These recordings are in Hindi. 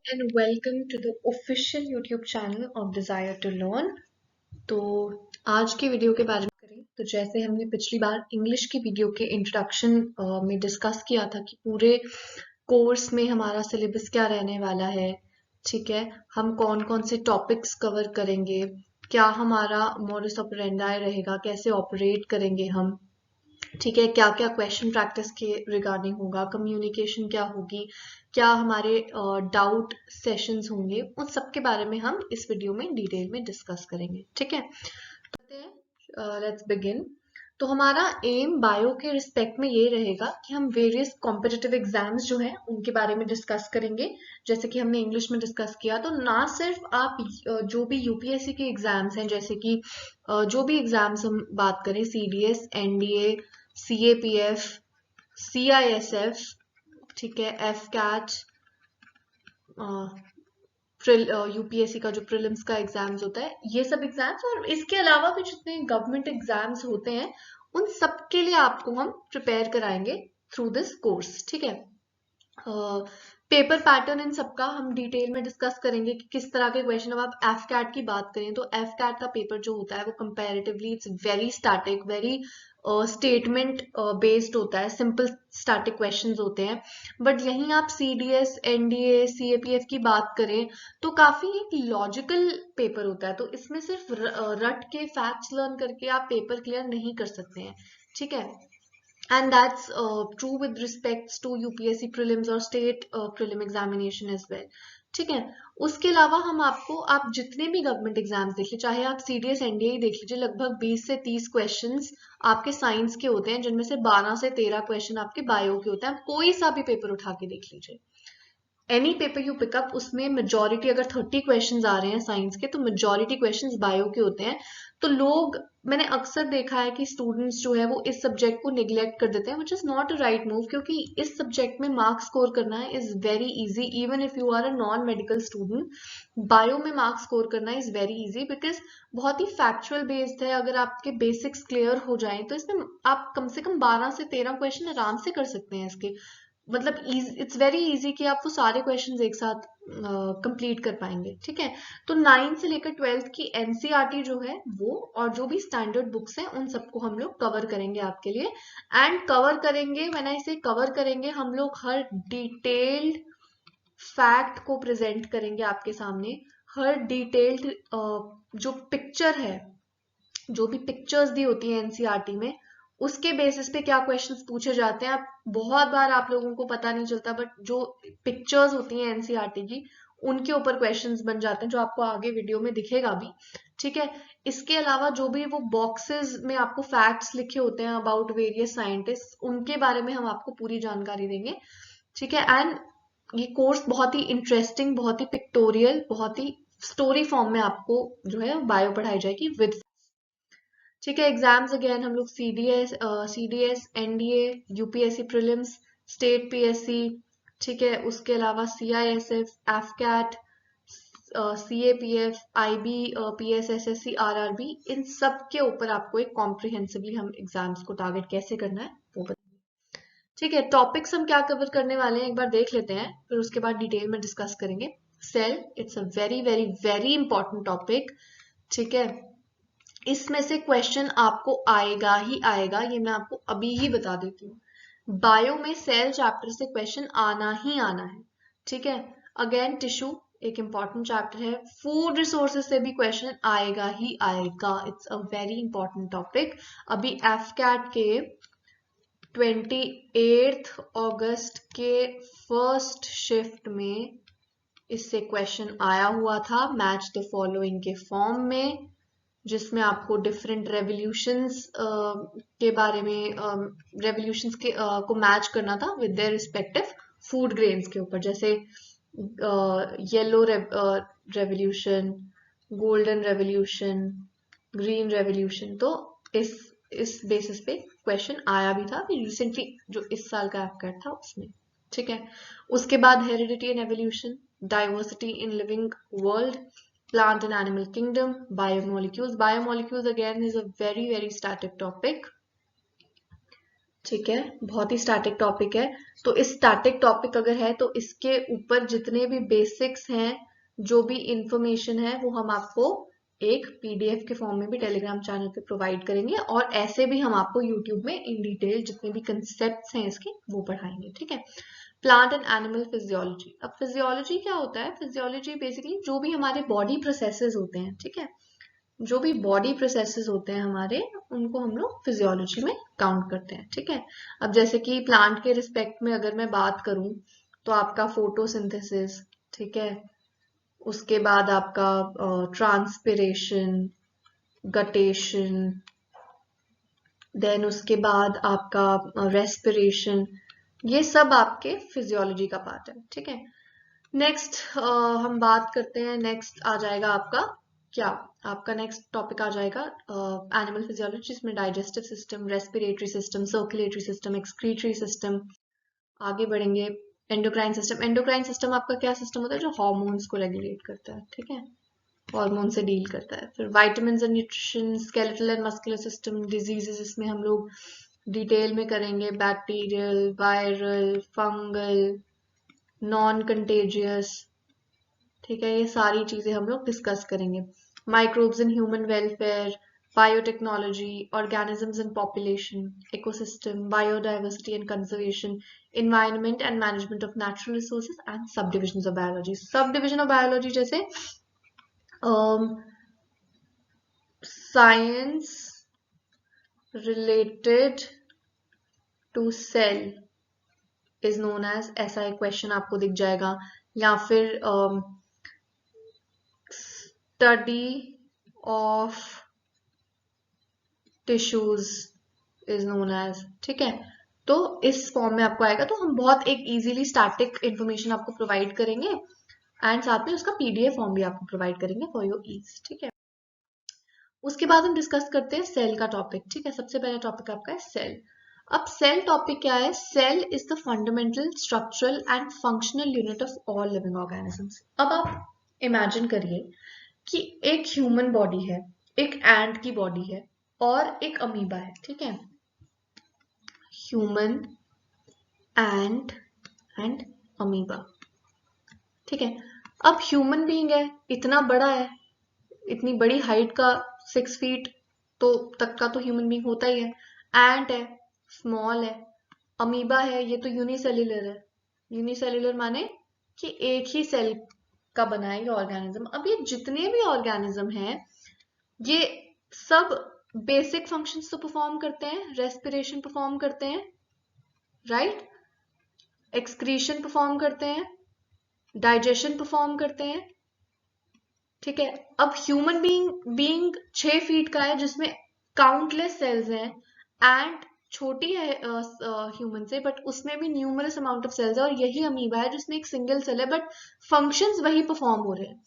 and welcome to the official YouTube channel of Desire to Learn। तो आज की वीडियो के बारे में करें तो जैसे हमने पिछली बार इंग्लिश की वीडियो के इंट्रोडक्शन में डिस्कस किया था कि पूरे कोर्स में हमारा सिलेबस क्या रहने वाला है। ठीक है, हम कौन कौन से टॉपिक्स कवर करेंगे, क्या हमारा मोडस ऑपरेंडाई रहेगा, कैसे ऑपरेट करेंगे हम। ठीक है, क्या क्या क्वेश्चन प्रैक्टिस के रिगार्डिंग होगा, कम्युनिकेशन क्या होगी, क्या हमारे डाउट सेशंस होंगे, उन सब के बारे में हम इस वीडियो में डिटेल में डिस्कस करेंगे। ठीक है, लेट्स बिगिन। तो हमारा एम बायो के रिस्पेक्ट में ये रहेगा कि हम वेरियस कॉम्पिटिटिव एग्जाम्स जो हैं उनके बारे में डिस्कस करेंगे। जैसे कि हमने इंग्लिश में डिस्कस किया, तो ना सिर्फ आप जो भी यूपीएससी के एग्जाम्स हैं, जैसे कि जो भी एग्जाम्स हम बात करें, सीडीएस, एनडीए, सीएपीएफ, सीआईएसएफ, ठीक है, एफ कैट, यूपीएससी का जो प्रीलिम्स का एग्जाम्स होता है, ये सब एग्जाम्स और इसके अलावा भी जितने गवर्नमेंट एग्जाम्स होते हैं उन सब के लिए आपको हम प्रिपेयर कराएंगे थ्रू दिस कोर्स। ठीक है, पेपर पैटर्न इन सबका हम डिटेल में डिस्कस करेंगे कि किस तरह के क्वेश्चन। अब आप एफ कैट की बात करें तो एफ कैट का पेपर जो होता है वो comparatively it's very static, very statement based होता है, सिंपल स्टैटिक क्वेश्चंस होते हैं। बट यहीं आप सीडीएस, एनडीए, सीएपीएफ की बात करें तो काफी एक लॉजिकल पेपर होता है। तो इसमें सिर्फ रट के फैक्ट्स लर्न करके आप पेपर क्लियर नहीं कर सकते हैं। ठीक है, and that's true with respects to UPSC prelims और state prelim examination as well। ठीक है, उसके अलावा हम आपको, आप जितने भी गवर्नमेंट एग्जाम्स देख लीजिए, चाहे आप सीडीएस एनडीए ही देख लीजिए, लगभग 20 से 30 क्वेश्चंस आपके साइंस के होते हैं, जिनमें से 12 से 13 क्वेश्चन आपके बायो के होते हैं। कोई सा भी पेपर उठा के देख लीजिए, एनी पेपर यू पिकअप, उसमें मेजोरिटी, अगर 30 क्वेश्चंस आ रहे हैं साइंस के तो मेजोरिटी क्वेश्चंस बायो के होते हैं। तो लोग, मैंने अक्सर देखा है कि स्टूडेंट्स जो है वो इस सब्जेक्ट को निग्लेक्ट कर देते हैं, which is not a right move, क्योंकि इस सब्जेक्ट में मार्क्स स्कोर करना है is very easy. Even if you are a non medical student, bio में मार्क्स स्कोर करना इज वेरी इजी, बिकॉज बहुत ही फैक्चुअल बेस्ड है। अगर आपके बेसिक्स क्लियर हो जाएं तो इसमें आप कम से कम 12 से 13 क्वेश्चन आराम से कर सकते हैं इसके। मतलब इट्स वेरी इजी कि आप वो सारे क्वेश्चंस एक साथ कंप्लीट कर पाएंगे। ठीक है, तो 9 से लेकर 12th की एनसीईआरटी जो है वो, और जो भी स्टैंडर्ड बुक्स हैं उन सबको हम लोग कवर करेंगे आपके लिए। एंड कवर करेंगे, मैंने इसे कवर करेंगे, हम लोग हर डिटेल्ड फैक्ट को प्रेजेंट करेंगे आपके सामने। हर डिटेल्ड जो पिक्चर है, जो भी पिक्चर्स दी होती है एनसीईआरटी में, उसके बेसिस पे क्या क्वेश्चंस पूछे जाते हैं। आप बहुत बार आप लोगों को पता नहीं चलता, बट जो पिक्चर्स होती हैं एनसीईआरटी की, उनके ऊपर क्वेश्चंस बन जाते हैं, जो आपको आगे वीडियो में दिखेगा भी। ठीक है, इसके अलावा जो भी वो बॉक्सेस में आपको फैक्ट्स लिखे होते हैं अबाउट वेरियस साइंटिस्ट, उनके बारे में हम आपको पूरी जानकारी देंगे। ठीक है, एंड ये कोर्स बहुत ही इंटरेस्टिंग, बहुत ही पिक्टोरियल, बहुत ही स्टोरी फॉर्म में आपको जो है बायो पढ़ाई जाएगी विद। ठीक है, एग्जाम्स अगेन हम लोग CDS, NDA, UPSC prelims, state PSC, ठीक है, उसके अलावा CISF, AFCAT, CAPF, IB, PSSSC, RRB, इन सब के ऊपर आपको एक कॉम्प्रिहेंसिवली हम एग्जाम्स को टारगेट कैसे करना है वो बताएंगे। ठीक है, टॉपिक्स हम क्या कवर करने वाले हैं एक बार देख लेते हैं, फिर उसके बाद डिटेल में डिस्कस करेंगे। Cell, it's a very very very important topic. ठीक है, इसमें से क्वेश्चन आपको आएगा ही आएगा, ये मैं आपको अभी ही बता देती हूँ। बायो में सेल चैप्टर से क्वेश्चन आना ही आना है। ठीक है, अगेन टिश्यू एक इंपॉर्टेंट चैप्टर है। फूड रिसोर्सेज से भी क्वेश्चन आएगा ही आएगा, it's a very important topic. अभी एफ कैट के 28 अगस्त के फर्स्ट शिफ्ट में इससे क्वेश्चन आया हुआ था, मैच द फॉलोइंग के फॉर्म में, जिसमें आपको डिफरेंट रेवोल्यूशंस के बारे में, रेवोल्यूशंस के को मैच करना था with their respective food grains के ऊपर, जैसे yellow revolution, golden revolution, green revolution. तो इस बेसिस पे क्वेश्चन आया भी था रिसेंटली, जो इस साल का एफकैट था उसमें। ठीक है, उसके बाद heredity and evolution, diversity in living world, plant and animal kingdom, biomolecules. Biomolecules again is a very very static topic. ठीक है, बहुत ही स्टैटिक टॉपिक है। तो इस स्टैटिक टॉपिक अगर है तो इसके ऊपर जितने भी बेसिक्स हैं, जो भी इंफॉर्मेशन है, वो हम आपको एक पीडीएफ के फॉर्म में भी टेलीग्राम चैनल पे प्रोवाइड करेंगे, और ऐसे भी हम आपको यूट्यूब में इन डिटेल जितने भी कंसेप्ट्स हैं इसके वो पढ़ाएंगे। ठीक है। Plant and animal physiology. अब फिजियोलॉजी क्या होता है? फिजियोलॉजी बेसिकली जो भी हमारे बॉडी प्रोसेसेस होते हैं, ठीक है, जो भी बॉडी प्रोसेसेस होते हैं हमारे, उनको हम लोग फिजियोलॉजी में काउंट करते हैं। ठीक है। अब जैसे कि प्लांट के रिस्पेक्ट में अगर मैं बात करूं तो आपका फोटोसिंथेसिस, ठीक है, उसके बाद आपका ट्रांसपिरेशन, गटेशन, देन उसके बाद आपका रेस्पिरेशन, ये सब आपके फिजियोलॉजी का पार्ट है। ठीक है। नेक्स्ट हम बात करते हैं, नेक्स्ट आ जाएगा आपका क्या, आपका नेक्स्ट टॉपिक आ जाएगा एनिमल फिजियोलॉजी, जिसमें digestive system, respiratory system, circulatory system, excretory system, आगे बढ़ेंगे एंडोक्राइन सिस्टम। एंडोक्राइन सिस्टम आपका क्या सिस्टम होता है? जो हार्मोन्स को रेगुलेट करता है। ठीक है, हार्मोन से डील करता है। फिर vitamins and nutrition, skeletal and muscular system, diseases इसमें हम लोग डिटेल में करेंगे, bacterial, viral, fungal, non contagious. ठीक है, ये सारी चीजें हम लोग डिस्कस करेंगे। Microbes in human welfare, biotechnology, organisms in population, ecosystem, biodiversity and conservation, environment and management of natural resources and subdivision of biology. Subdivision of biology जैसे science related to cell is known as, ऐसा एक क्वेश्चन आपको दिख जाएगा, या फिर study of tissues is known as. ठीक है, तो इस फॉर्म में आपको आएगा। तो हम बहुत एक इजीली स्टैटिक इंफॉर्मेशन आपको प्रोवाइड करेंगे, एंड साथ में उसका पीडीएफ फॉर्म भी आपको प्रोवाइड करेंगे फॉर योर ईज। ठीक है, उसके बाद हम डिस्कस करते हैं सेल का टॉपिक। ठीक है, सबसे पहला टॉपिक आपका है सेल। अब सेल टॉपिक क्या है? Cell is the fundamental structural and functional unit of all living organisms. अब आप इमेजिन करिए कि एक ह्यूमन बॉडी है, एक एंट की बॉडी है, और एक अमीबा है। ठीक है, ह्यूमन, एंट एंड अमीबा। ठीक है, अब ह्यूमन बीइंग है, इतना बड़ा है, इतनी बड़ी हाइट का, 6 फीट तो तक का तो ह्यूमन बीइंग होता ही है। एंट है, स्मॉल है। अमीबा है, ये तो यूनिसेल्युलर है। यूनिसेल्युलर माने कि एक ही सेल का बना है ये ऑर्गेनिज्म। अब ये जितने भी ऑर्गेनिज्म हैं, ये सब बेसिक फंक्शंस तो परफॉर्म करते हैं, रेस्पिरेशन परफॉर्म करते हैं, राइट, एक्सक्रीशन परफॉर्म करते हैं, डाइजेशन परफॉर्म करते हैं। ठीक है, अब ह्यूमन बीइंग 6 फीट का है, जिसमें काउंटलेस सेल्स हैं, एंड छोटी है ह्यूमन से, बट उसमें भी न्यूमरस अमाउंट ऑफ सेल्स है, और यही अमीबा है जिसमें एक सिंगल सेल है, बट फंक्शंस वही परफॉर्म हो रहे हैं।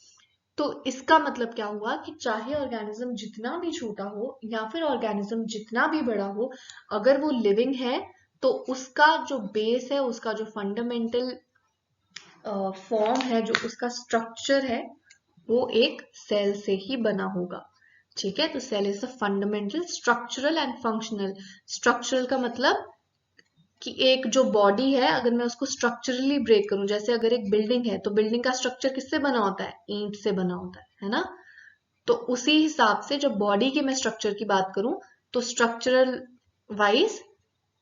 तो इसका मतलब क्या हुआ कि चाहे ऑर्गेनिज्म जितना भी छोटा हो या फिर ऑर्गेनिज्म जितना भी बड़ा हो, अगर वो लिविंग है तो उसका जो बेस है, उसका जो फंडामेंटल फॉर्म है, जो उसका स्ट्रक्चर है, वो एक सेल से ही बना होगा। ठीक है, तो cell is the fundamental structural and functional. Structural का मतलब कि एक जो बॉडी है, अगर मैं उसको स्ट्रक्चरली ब्रेक करूं, जैसे अगर एक बिल्डिंग है तो बिल्डिंग का स्ट्रक्चर किससे बना होता है? ईंट से बना होता है ना। तो उसी हिसाब से जब बॉडी के मैं स्ट्रक्चर की बात करूं, तो स्ट्रक्चरल वाइज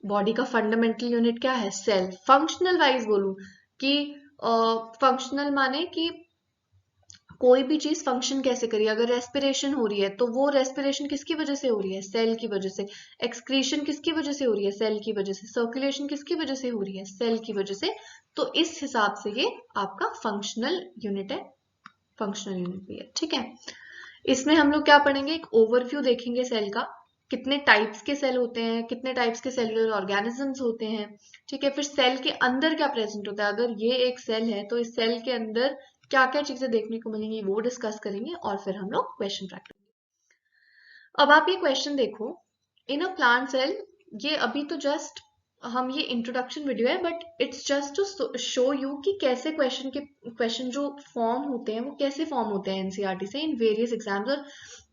बॉडी का फंडामेंटल यूनिट क्या है? सेल। फंक्शनल वाइज बोलूं कि फंक्शनल माने कि कोई भी चीज फंक्शन कैसे करिए। अगर रेस्पिरेशन हो रही है तो वो रेस्पिरेशन किसकी वजह से हो रही है? सेल की वजह से। एक्सक्रीशन किसकी वजह से हो रही है? सेल की वजह से। सर्कुलेशन किसकी वजह से हो रही है? सेल की वजह से। तो इस हिसाब से ये आपका फंक्शनल यूनिट है, फंक्शनल यूनिट भी है। ठीक है, इसमें हम लोग क्या पढ़ेंगे? एक ओवरव्यू देखेंगे सेल का, कितने टाइप्स के सेल होते हैं, कितने टाइप्स के सेलुलर ऑर्गेनिजम्स होते हैं। ठीक है, फिर सेल के अंदर क्या प्रेजेंट होता है, अगर ये एक सेल है तो इस सेल के अंदर क्या क्या चीजें देखने को मिलेंगी वो डिस्कस करेंगे, और फिर हम लोग क्वेश्चन ट्रैक करेंगे। अब आप ये क्वेश्चन देखो, इन अ प्लांट सेल, ये अभी तो जस्ट हम ये इंट्रोडक्शन वीडियो है, but it's just to show you कि कैसे क्वेश्चन जो फॉर्म होते हैं वो कैसे फॉर्म होते हैं एनसीईआरटी से इन वेरियस एग्जाम्स। और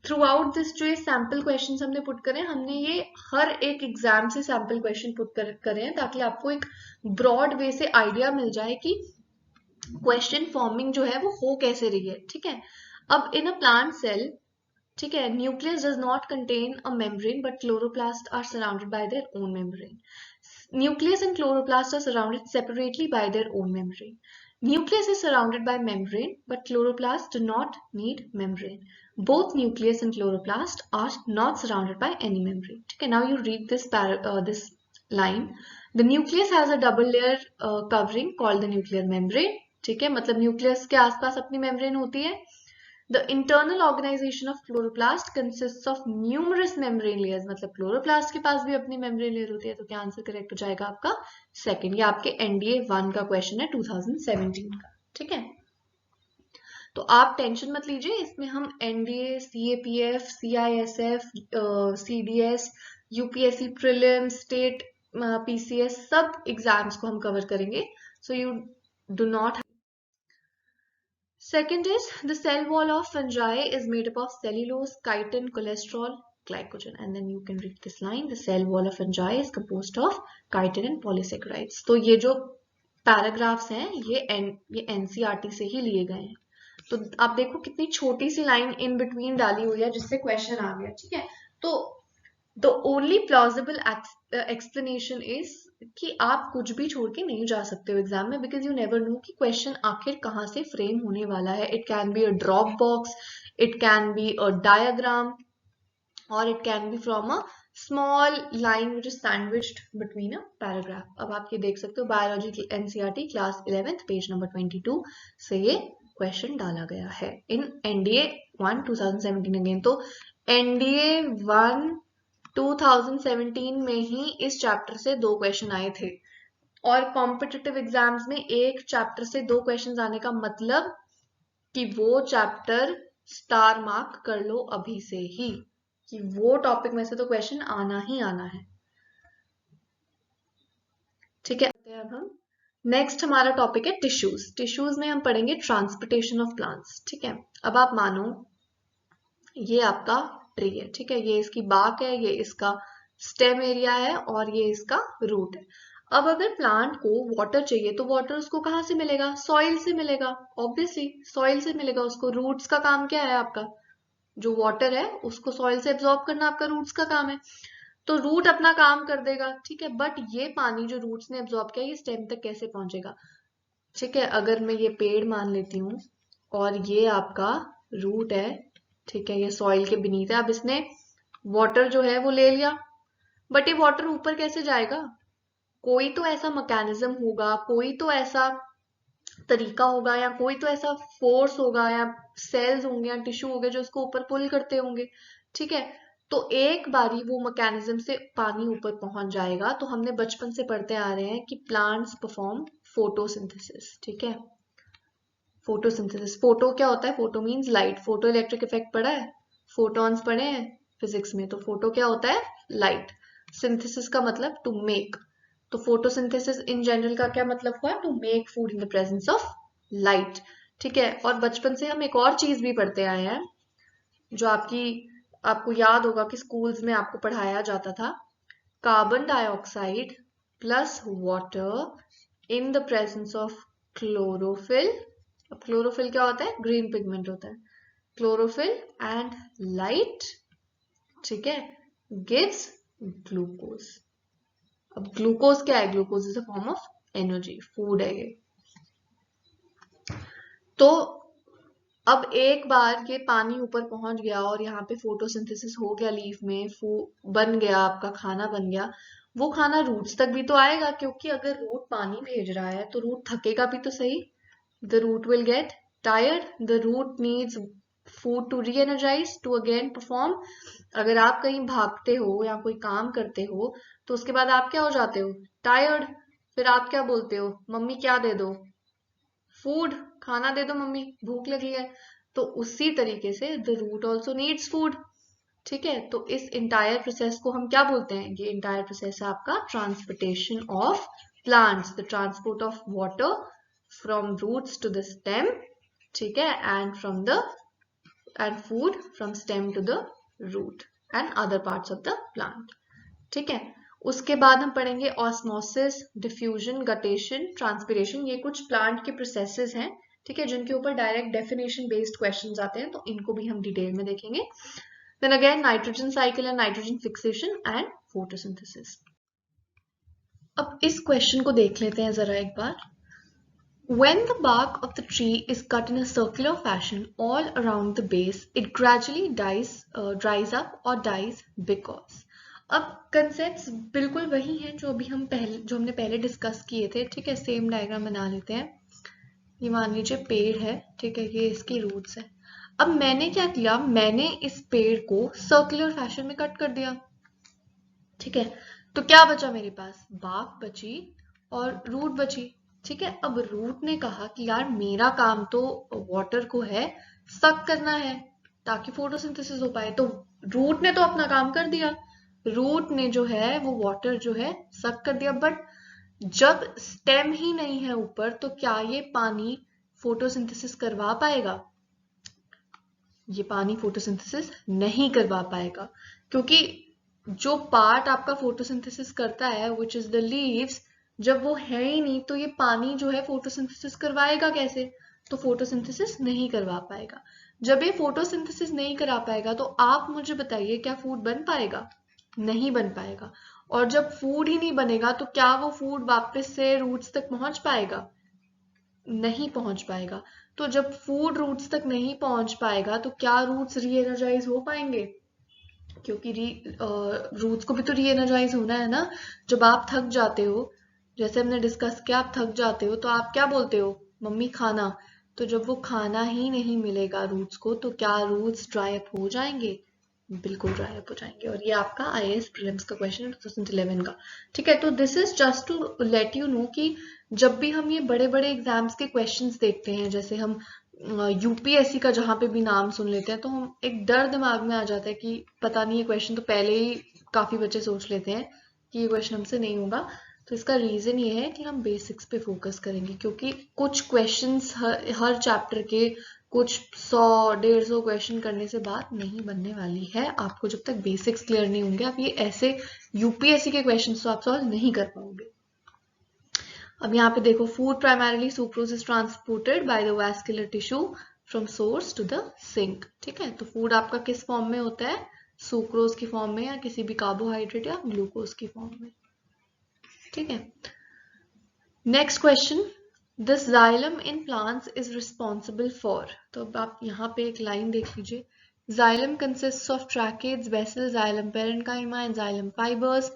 थ्रू आउट दिस जो ये सैम्पल क्वेश्चन हमने पुट करें, हमने ये हर एक एग्जाम से सैम्पल क्वेश्चन पुट करें ताकि आपको एक ब्रॉड वे से आइडिया मिल जाए कि क्वेश्चन फॉर्मिंग जो है वो हो कैसे रही है, ठीक है। अब इन अ प्लांट सेल, ठीक है, nucleus does not contain a membrane but chloroplast are surrounded by their own membrane. Nucleus and chloroplast are surrounded separately by their own membrane. Nucleus is surrounded by membrane, but chloroplasts do not need membrane. Both nucleus and chloroplast are not surrounded by any membrane. Okay, now you read this line. The nucleus has a double layer covering called the nuclear membrane. ठीक है, मतलब nucleus के आसपास अपनी membrane होती है. The internal organization of chloroplast consists of numerous membrane layers. मतलब chloroplast के पास भी अपनी membrane layer होती है. तो क्या आंसर करेक्ट हो जाएगा आपका सेकंड. ये आपके NDA 1 का क्वेश्चन है 2017 का, ठीक है. तो आप टेंशन मत लीजिए, इसमें हम NDA, CAPF, CISF, CDS, UPSC prelim, state PCS सब एग्जाम्स को हम कवर करेंगे. So you do not. Second is the cell wall of fungi is made up of cellulose, chitin, cholesterol, glycogen. And then you can read this line. The cell wall of fungi is composed of chitin and polysaccharides. तो ये जो पैराग्राफ्स हैं ये NCERT से ही लिए गए हैं. तो आप देखो कितनी छोटी सी लाइन इन बिटवीन डाली हुई है जिससे क्वेश्चन आ गया, ठीक है. तो the only plausible explanation is कि आप कुछ भी छोड़ के नहीं जा सकते हो एग्जाम में, बिकॉज यू नेवर नो कि क्वेश्चन आखिर कहाँ से फ्रेम होने वाला है. It can be a drop box, it can be a diagram, और it can be from a small line which is sandwiched between a paragraph. अब आप ये देख सकते हो biology NCERT class 11 page number 22 से ये क्वेश्चन डाला गया है इन NDA 1 2017 अगेन. तो NDA 1 2017 में ही इस चैप्टर से 2 क्वेश्चन आए थे, और कॉम्पिटिटिव एग्जाम्स में एक चैप्टर से 2 क्वेश्चन आने का मतलब कि वो चैप्टर स्टार मार्क कर लो अभी से ही कि वो टॉपिक में से तो क्वेश्चन आना ही आना है, ठीक है. अब हम नेक्स्ट हमारा टॉपिक है टिश्यूज. टिश्यूज में हम पढ़ेंगे ट्रांसपोर्टेशन ऑफ प्लांट्स, ठीक है. अब आप मानो ये आपका ट्री है, ठीक है, ये इसकी बाक है, ये इसका स्टेम एरिया है और ये इसका रूट है. अब अगर प्लांट को वाटर चाहिए तो वाटर उसको कहाँ से मिलेगा? सॉइल से मिलेगा, ऑब्वियसली सॉइल से मिलेगा उसको. रूट्स का काम क्या है आपका? जो वाटर है उसको सॉइल से एब्जॉर्ब करना आपका रूट्स का काम है. तो रूट अपना काम कर देगा, ठीक है. बट ये पानी जो रूट्स ने एब्जॉर्ब किया ये स्टेम तक कैसे पहुंचेगा? ठीक है, अगर मैं ये पेड़ मान लेती हूँ और ये आपका रूट है, ठीक है, ये सॉइल के बीनीथ है. अब इसने वाटर जो है वो ले लिया, बट ये वाटर ऊपर कैसे जाएगा? कोई तो ऐसा मैकेनिज्म होगा, कोई तो ऐसा तरीका होगा, या कोई तो ऐसा फोर्स होगा, या सेल्स होंगे या टिश्यू होंगे जो इसको ऊपर पुल करते होंगे, ठीक है. तो एक बारी वो मैकेनिज्म से पानी ऊपर पहुंच जाएगा. तो हमने बचपन से पढ़ते आ रहे हैं कि प्लांट्स परफॉर्म फोटोसिंथेसिस, ठीक है. फोटोसिंथेसिस, फोटो क्या होता है? Photo means light. Photo electric effect पढ़ा है, फोटॉन्स पढ़े हैं फिजिक्स में. तो फोटो क्या होता है? लाइट. सिंथेसिस का मतलब टू मेक. तो फोटोसिंथेसिस इन जनरल का क्या मतलब हुआ? To make food in the presence of light, ठीक है. और बचपन से हम एक और चीज भी पढ़ते आए हैं जो आपको याद होगा कि स्कूल्स में आपको पढ़ाया जाता था. Carbon dioxide plus water in the presence of chlorophyll. अब क्लोरोफिल क्या होता है? ग्रीन पिगमेंट होता है. क्लोरोफिल एंड लाइट, ठीक है, गिव्स ग्लूकोज. अब ग्लूकोज क्या है? Glucose is a form of energy, food है ये. तो अब एक बार ये पानी ऊपर पहुंच गया और यहाँ पे फोटोसिंथेसिस हो गया, लीफ में बन गया, आपका खाना बन गया. वो खाना रूट्स तक भी तो आएगा, क्योंकि अगर रूट पानी भेज रहा है तो रूट थकेगा भी तो सही. The root will get tired. The root needs food to re-energize, to again perform. अगर आप कहीं भागते हो या कोई काम करते हो तो उसके बाद आप क्या हो जाते हो? टायर्ड. फिर आप क्या बोलते हो? मम्मी क्या दे दो? फूड, खाना दे दो मम्मी, भूख लगी है. तो उसी तरीके से the root also needs food, ठीक है. तो इस इंटायर प्रोसेस को हम क्या बोलते हैं? ये इंटायर प्रोसेस है आपका transportation of plants. The transport of water from roots to the stem, ठीक है, and from the and food from stem to the root and other parts of the plant. ठीक है, उसके बाद हम पढ़ेंगे ऑस्मोसिस, डिफ्यूजन, गटेशन, ट्रांसपिरेशन। ये कुछ प्लांट के प्रोसेसेस हैं, ठीक है, जिनके ऊपर डायरेक्ट डेफिनेशन बेस्ड क्वेश्चंस आते हैं, तो इनको भी हम डिटेल में देखेंगे। Then again nitrogen cycle and nitrogen fixation and photosynthesis. अब इस क्वेश्चन को देख लेते हैं जरा एक बार। When the bark of the tree is cut in a circular fashion all around the base, it gradually dries up or dies because. अब कंसेप्ट्स बिल्कुल वही हैं जो हमने पहले डिस्कस किए थे, ठीक है। सेम डायग्राम बना लेते हैं। ये मान लीजिए पेड़ है, ठीक है, ये इसकी रूट्स है। अब मैंने क्या किया, मैंने इस पेड़ को सर्कुलर फैशन में कट कर दिया, ठीक है। तो क्या बचा मेरे पास, बार्क बची और रूट बची, ठीक है। अब रूट ने कहा कि यार मेरा काम तो वाटर को है सक करना है ताकि फोटोसिंथेसिस हो पाए, तो रूट ने तो अपना काम कर दिया। रूट ने जो है वो वाटर जो है सक कर दिया, बट जब स्टेम ही नहीं है ऊपर, तो क्या ये पानी फोटोसिंथेसिस करवा पाएगा? ये पानी फोटोसिंथेसिस नहीं करवा पाएगा, क्योंकि जो पार्ट आपका फोटोसिंथेसिस करता है विच इज द लीव्स, जब वो है ही नहीं, तो ये पानी जो है फोटोसिंथेसिस करवाएगा कैसे? तो फोटोसिंथेसिस नहीं करवा पाएगा। जब ये फोटोसिंथेसिस नहीं करा पाएगा, तो आप मुझे बताइए क्या फूड बन पाएगा? नहीं बन पाएगा। और जब फूड ही नहीं बनेगा, तो क्या वो फूड वापस से रूट्स तक पहुंच पाएगा? नहीं पहुंच पाएगा। तो जब फूड रूट्स तक नहीं पहुंच पाएगा, तो क्या रूट्स रीएनर्जाइज हो पाएंगे? क्योंकि रूट्स को भी तो रीएनर्जाइज होना है ना। जब आप थक जाते हो, जैसे हमने डिस्कस किया, आप थक जाते हो तो आप क्या बोलते हो, मम्मी खाना। तो जब वो खाना ही नहीं मिलेगा रूट्स को, तो क्या रूट्स ड्राई अप हो जाएंगे? बिल्कुल ड्राई अप हो जाएंगे। और ये आपका आईएएस प्रीलिम्स का क्वेश्चन है 2011 का, ठीक है। तो this is just to let you know कि जब भी हम ये बड़े बड़े एग्जाम्स के क्वेश्चंस देखते हैं, जैसे हम यूपीएससी का जहां पे भी नाम सुन लेते हैं, तो हम एक डर दिमाग में आ जाता है कि पता नहीं ये क्वेश्चन तो पहले ही काफी बच्चे सोच लेते हैं कि ये क्वेश्चन हमसे नहीं होगा। तो इसका रीजन ये है कि हम बेसिक्स पे फोकस करेंगे, क्योंकि कुछ क्वेश्चंस हर चैप्टर के कुछ 100-150 क्वेश्चन करने से बात नहीं बनने वाली है। आपको जब तक बेसिक्स क्लियर नहीं होंगे, आप ये ऐसे यूपीएससी के क्वेश्चन तो आप सॉल्व नहीं कर पाओगे। अब यहाँ पे देखो, food primarily sucrose is transported by the vascular tissue from source to the sink, ठीक है। तो फूड आपका किस फॉर्म में होता है, सुक्रोज की फॉर्म में या किसी भी कार्बोहाइड्रेट या ग्लूकोज की फॉर्म में, ठीक है। Next question, the xylem in plants is responsible for. तो अब आप यहाँ पे एक लाइन देख लीजिए, xylem consists of tracheids, vessel, xylem parenchyma and xylem fibres.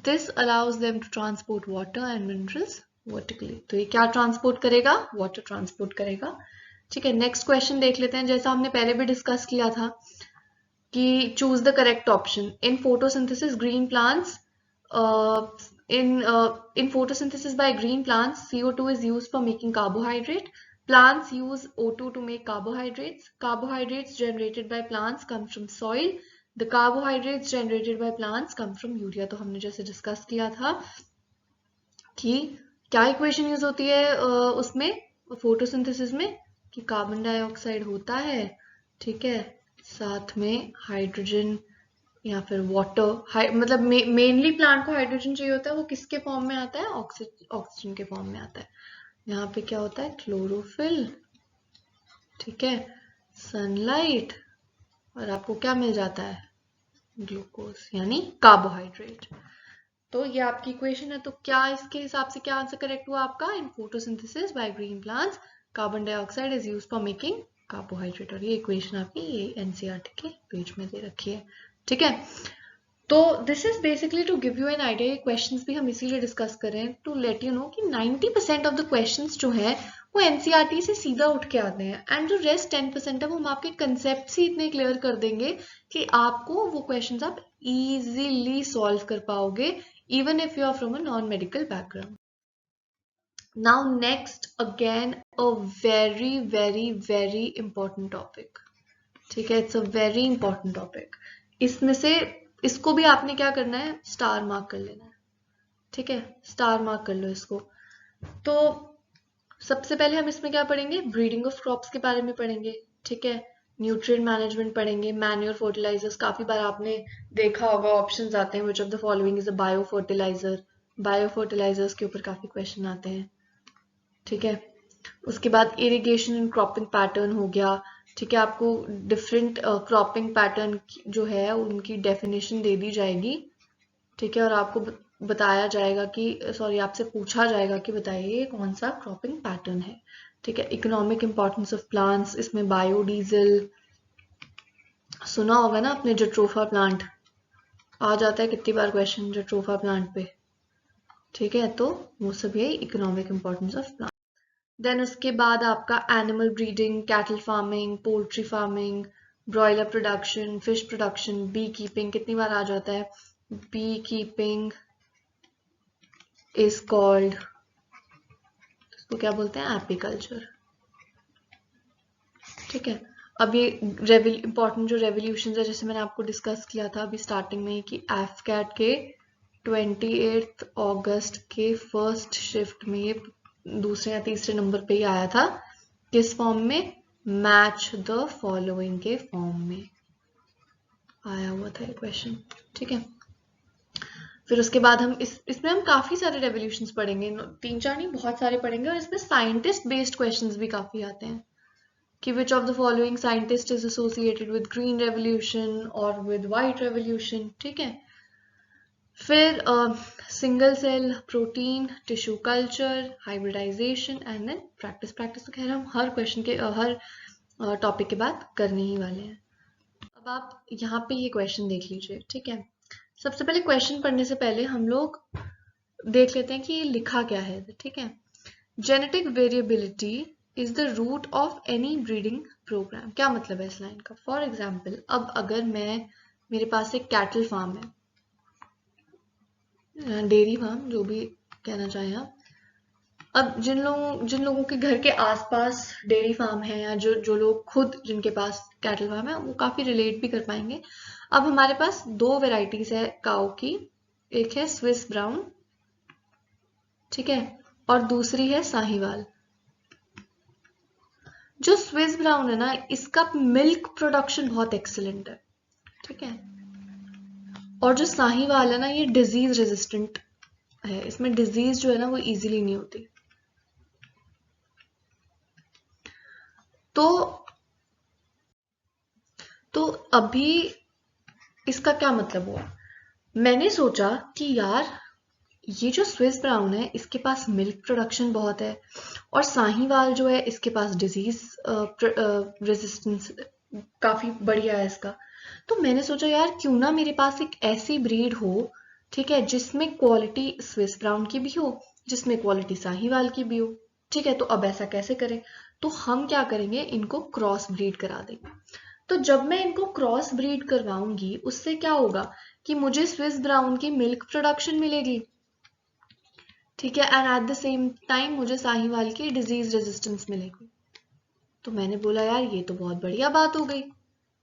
This allows them to transport water and minerals vertically. तो ये क्या ट्रांसपोर्ट करेगा, वाटर ट्रांसपोर्ट करेगा, ठीक है। नेक्स्ट क्वेश्चन देख लेते हैं, जैसा हमने पहले भी डिस्कस किया था कि choose the correct option. In photosynthesis green plants, in photosynthesis by green plants, CO2 is used for making carbohydrate. Plants use O2 to make carbohydrates. Carbohydrates generated by plants come from soil. The carbohydrates generated by plants come from urea. तो हमने जैसे डिस्कस किया था कि क्या इक्वेशन यूज होती है उसमें फोटोसिंथेसिस में, कि कार्बन डाइऑक्साइड होता है, ठीक है, साथ में हाइड्रोजन या फिर वाटर, मतलब मेनली प्लांट को हाइड्रोजन चाहिए होता है, वो किसके फॉर्म में आता है, ऑक्सीजन के फॉर्म में आता है। यहाँ पे क्या होता है, क्लोरोफिल, ठीक है, सनलाइट, और आपको क्या मिल जाता है, ग्लूकोज यानी कार्बोहाइड्रेट। तो ये आपकी इक्वेशन है। तो क्या इसके हिसाब से क्या आंसर करेक्ट हुआ आपका, in photosynthesis by green plants carbon dioxide is used for making carbohydrate. और ये इक्वेशन आपकी ये एनसीईआरटी के पेज में दे रखी है, ठीक है। तो this is basically to give you an idea. Questions भी हम इसीलिए डिस्कस कर रहे हैं टू लेट यू नो कि 90% ऑफ द क्वेश्चंस जो है वो एनसीईआरटी से सीधा उठ के आते हैं, एंड जो रेस्ट 10% है वो हम आपके कंसेप्ट ही इतने क्लियर कर देंगे कि आपको वो क्वेश्चंस आप इजीली सॉल्व कर पाओगे, even if you are from a non medical background. Now next again a very very very important topic, ठीक है, it's a very important topic. इसमें से इसको भी आपने क्या करना है, स्टार मार्क कर लेना है, ठीक है, स्टार मार्क कर लो इसको। तो सबसे पहले हम इसमें क्या पढ़ेंगे, ब्रीडिंग ऑफ क्रॉप्स के बारे में पढ़ेंगे, ठीक है, न्यूट्रिएंट मैनेजमेंट पढ़ेंगे, मैन्योर फर्टिलाइजर्स, काफी बार आपने देखा होगा ऑप्शंस आते हैं, which of the following is a bio fertiliser, bio fertilisers के ऊपर काफी क्वेश्चन आते हैं, ठीक है। उसके बाद इरिगेशन एंड क्रॉपिंग पैटर्न हो गया, ठीक है, आपको डिफरेंट क्रॉपिंग पैटर्न जो है उनकी डेफिनेशन दे दी जाएगी, ठीक है, और आपको बताया जाएगा कि सॉरी आपसे पूछा जाएगा कि बताइए कौन सा क्रॉपिंग पैटर्न है, ठीक है। इकोनॉमिक इंपॉर्टेंस ऑफ प्लांट्स, इसमें बायोडीजल सुना होगा ना आपने, जट्रोफा प्लांट आ जाता है कितनी बार क्वेश्चन जट्रोफा प्लांट पे, ठीक है, तो वो सब है economic importance of plant. Then उसके बाद आपका animal breeding, cattle farming, poultry farming, broiler production, fish production, beekeeping कितनी बार आ जाता है, बी कीपिंग इज कॉल्ड, इसको क्या बोलते हैं, एपीकल्चर, ठीक है। अब ये इंपॉर्टेंट जो रेवोल्यूशन है, जैसे मैंने आपको डिस्कस किया था अभी स्टार्टिंग में कि एफकैट के 28 अगस्त के फर्स्ट शिफ्ट में ये दूसरे या तीसरे नंबर पे ही आया था, किस फॉर्म में, मैच द फॉलोइंग के फॉर्म में आया हुआ था ये क्वेश्चन, ठीक है। फिर उसके बाद हम इसमें हम काफी सारे रेवोल्यूशंस पढ़ेंगे, 3-4 नहीं बहुत सारे पढ़ेंगे, और इसमें साइंटिस्ट बेस्ड क्वेश्चंस भी काफी आते हैं कि which of the following scientist is associated with green revolution और with white revolution, ठीक है। फिर single cell protein, tissue culture, hybridisation and then practice. Practice तो खैर हम हर क्वेश्चन के हर टॉपिक के बाद करने ही वाले हैं। अब आप यहाँ पे ये क्वेश्चन देख लीजिए, ठीक है। सबसे पहले क्वेश्चन पढ़ने से पहले हम लोग देख लेते हैं कि ये लिखा क्या है, ठीक है। Genetic variability is the root of any breeding programme, क्या मतलब है इस लाइन का। फॉर एग्जाम्पल, अब अगर मेरे पास एक कैटल फार्म है, डेयरी फार्म, जो भी कहना चाहें आप, अब जिन लोगों के घर के आसपास डेयरी फार्म है, या जो लोग खुद जिनके पास कैटल फार्म है, वो काफी रिलेट भी कर पाएंगे। अब हमारे पास 2 वेराइटीज है काऊ की, एक है स्विस ब्राउन, ठीक है, और दूसरी है साहीवाल। जो स्विस ब्राउन है ना, इसका मिल्क प्रोडक्शन बहुत एक्सीलेंट है, ठीक है, और जो साहीवाल है ना, ये डिजीज रेजिस्टेंट है, इसमें डिजीज जो है ना वो इजीली नहीं होती। तो अभी इसका क्या मतलब हुआ, मैंने सोचा कि यार ये जो स्विस ब्राउन है इसके पास मिल्क प्रोडक्शन बहुत है, और साहीवाल जो है इसके पास डिजीज रेजिस्टेंस काफी बढ़िया है इसका। तो मैंने सोचा यार क्यों ना मेरे पास एक ऐसी ब्रीड हो, ठीक है, जिसमें क्वालिटी स्विस ब्राउन की भी हो, जिसमें क्वालिटी साहीवाल की भी हो, ठीक है। तो अब ऐसा कैसे करें, तो हम क्या करेंगे, इनको क्रॉस ब्रीड करा देंगे। तो जब मैं इनको क्रॉस ब्रीड करवाऊंगी, उससे क्या होगा कि मुझे स्विस ब्राउन की मिल्क प्रोडक्शन मिलेगी, ठीक है, and at the same time मुझे साहीवाल की डिजीज रेजिस्टेंस मिलेगी। तो मैंने बोला यार ये तो बहुत बढ़िया बात हो गई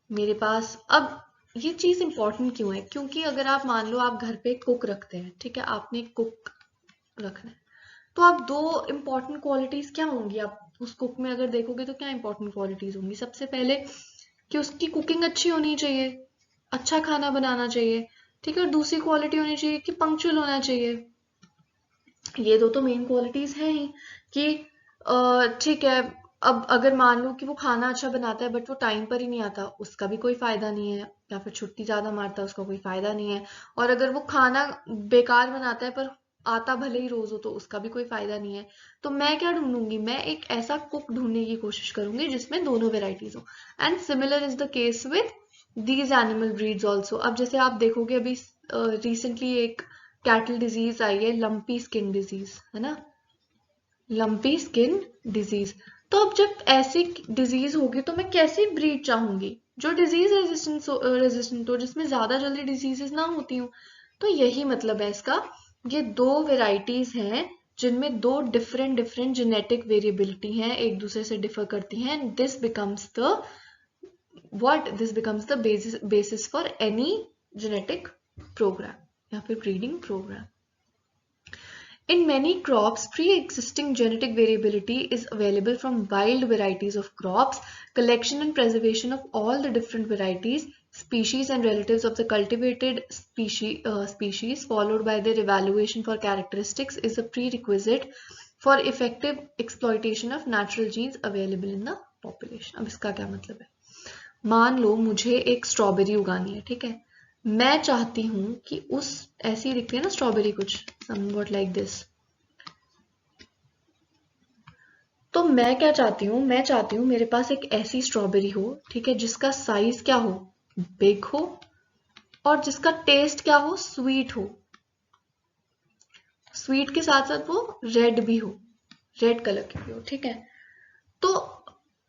मेरे पास। अब ये चीज इंपॉर्टेंट क्यों है, क्योंकि अगर आप मान लो आप घर पे कुक रखते हैं, ठीक है, आपने कुक रखना है, तो आप 2 इंपॉर्टेंट क्वालिटीज क्या होंगी, आप उस कुक में अगर देखोगे तो क्या इंपॉर्टेंट क्वालिटीज होंगी, सबसे पहले कि उसकी कुकिंग अच्छी होनी चाहिए, अच्छा खाना बनाना चाहिए, ठीक है, और दूसरी क्वालिटी होनी चाहिए कि पंक्चुअल होना चाहिए। ये 2 तो मेन क्वालिटीज हैं ही कि ठीक है, अब अगर मान लो कि वो खाना अच्छा बनाता है बट वो टाइम पर ही नहीं आता, उसका भी कोई फायदा नहीं है, या फिर छुट्टी ज्यादा मारता है, उसका कोई फायदा नहीं है। और अगर वो खाना बेकार बनाता है पर आता भले ही रोज हो, तो उसका भी कोई फायदा नहीं है। तो मैं क्या ढूंढूंगी, मैं एक ऐसा कुक ढूंढने की कोशिश करूंगी जिसमें दोनों वेराइटीज हो। And similar is the case with these animal breeds also. अब जैसे आप देखोगे अभी रिसेंटली एक कैटल डिजीज आई है, लंपी स्किन डिजीज, है ना, लंपी स्किन डिजीज। तो अब जब ऐसी डिजीज होगी तो मैं कैसी ब्रीड चाहूंगी, जो डिजीज रेजिस्टेंट हो, जिसमें ज्यादा जल्दी डिजीजेस ना होती हूँ। तो यही मतलब है इसका, ये 2 वेराइटीज हैं जिनमें 2 डिफरेंट जेनेटिक वेरिएबिलिटी हैं, एक दूसरे से डिफर करती हैं, and this becomes the basis for any genetic programme या फिर breeding programme. In many crops, pre-existing genetic variability is available from wild varieties of crops. Collection and preservation of all the different varieties, species and relatives of the cultivated species, followed by their evaluation for characteristics, is a prerequisite for effective exploitation of natural genes available in the population. अब इसका क्या मतलब है? मान लो मुझे एक स्ट्रॉबेरी उगानी है, ठीक है, मैं चाहती हूं कि उस, ऐसी दिखती है ना स्ट्रॉबेरी कुछ समवॉट लाइक दिस, तो मैं क्या चाहती हूँ, मैं चाहती हूँ मेरे पास एक ऐसी स्ट्रॉबेरी हो, ठीक है, जिसका साइज क्या हो, बिग हो, और जिसका टेस्ट क्या हो, स्वीट हो, स्वीट के साथ साथ वो रेड भी हो, रेड कलर की भी हो, ठीक है। तो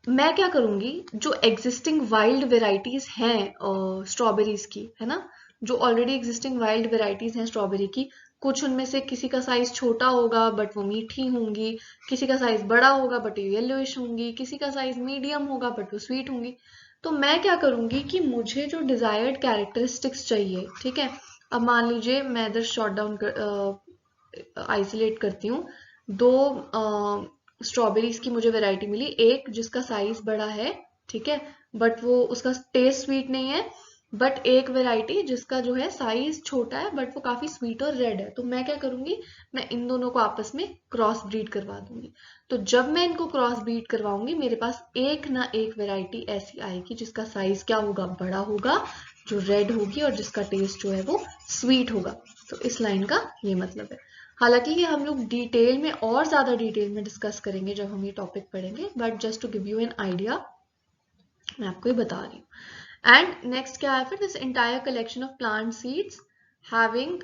मैं क्या करूंगी, जो एग्जिस्टिंग वाइल्ड वेराइटीज हैं स्ट्रॉबेरीज की, है ना, जो ऑलरेडी एग्जिस्टिंग वाइल्ड वेराइटीज हैं स्ट्रॉबेरी की, कुछ उनमें से किसी का साइज छोटा होगा बट वो मीठी होंगी, किसी का साइज बड़ा होगा बट ये येलोइश होंगी, किसी का साइज मीडियम होगा बट वो स्वीट होंगी। तो मैं क्या करूंगी कि मुझे जो डिजायर्ड कैरेक्टरिस्टिक्स चाहिए, ठीक है, अब मान लीजिए मैं इधर शॉर्ट डाउन आइसोलेट करती हूँ, दो स्ट्रॉबेरीज की मुझे वैरायटी मिली, एक जिसका साइज बड़ा है, ठीक है, बट वो उसका टेस्ट स्वीट नहीं है, बट एक वैरायटी जिसका जो है साइज छोटा है बट वो काफी स्वीट और रेड है। तो मैं क्या करूंगी, मैं इन दोनों को आपस में क्रॉस ब्रीड करवा दूंगी। तो जब मैं इनको क्रॉस ब्रीड करवाऊंगी, मेरे पास एक ना एक वैरायटी ऐसी आएगी जिसका साइज क्या होगा, बड़ा होगा, जो रेड होगी, और जिसका टेस्ट जो है वो स्वीट होगा। तो इस लाइन का ये मतलब है। हालांकि ये हम लोग डिटेल में और ज्यादा डिटेल में डिस्कस करेंगे जब हम ये टॉपिक पढ़ेंगे, but just to give you an idea मैं आपको ये बता रही हूँ। एंड नेक्स्ट क्या है फिर, this entire collection of plant seeds having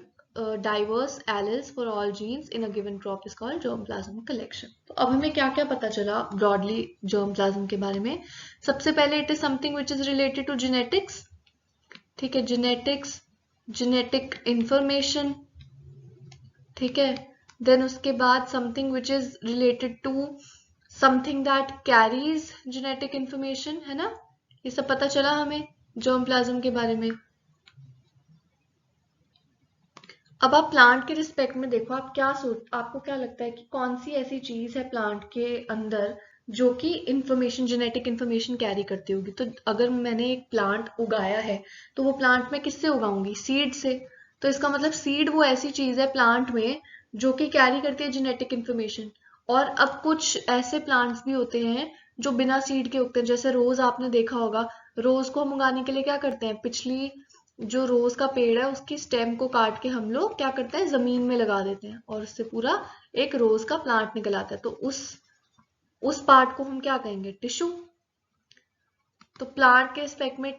diverse alleles for all genes in a given crop is called germplasm collection। तो अब हमें क्या क्या पता चला broadly germplasm के बारे में। सबसे पहले it is something which is related to genetics, ठीक है, genetics, genetic information, ठीक है, देन उसके बाद something which is related to something that carries genetic information, है ना, ये सब पता चला हमें जर्मप्लाज्म के बारे में। अब आप प्लांट के रिस्पेक्ट में देखो, आप क्या आपको क्या लगता है कि कौन सी ऐसी चीज है प्लांट के अंदर जो कि इंफॉर्मेशन, जेनेटिक इंफॉर्मेशन कैरी करती होगी। तो अगर मैंने एक प्लांट उगाया है तो वो प्लांट मैं किससे उगाऊंगी, सीड से। तो इसका मतलब सीड वो ऐसी चीज है प्लांट में जो कि कैरी करती है जेनेटिक इंफॉर्मेशन। और अब कुछ ऐसे प्लांट्स भी होते हैं जो बिना सीड के उगते हैं, जैसे रोज आपने देखा होगा, रोज को हम उगाने के लिए क्या करते हैं, पिछली जो रोज का पेड़ है उसकी स्टेम को काट के हम लोग क्या करते हैं, जमीन में लगा देते हैं और उससे पूरा एक रोज का प्लांट निकल आता है। तो उस पार्ट को हम क्या कहेंगे, टिश्यू। तो प्लांट के रिस्पेक्ट में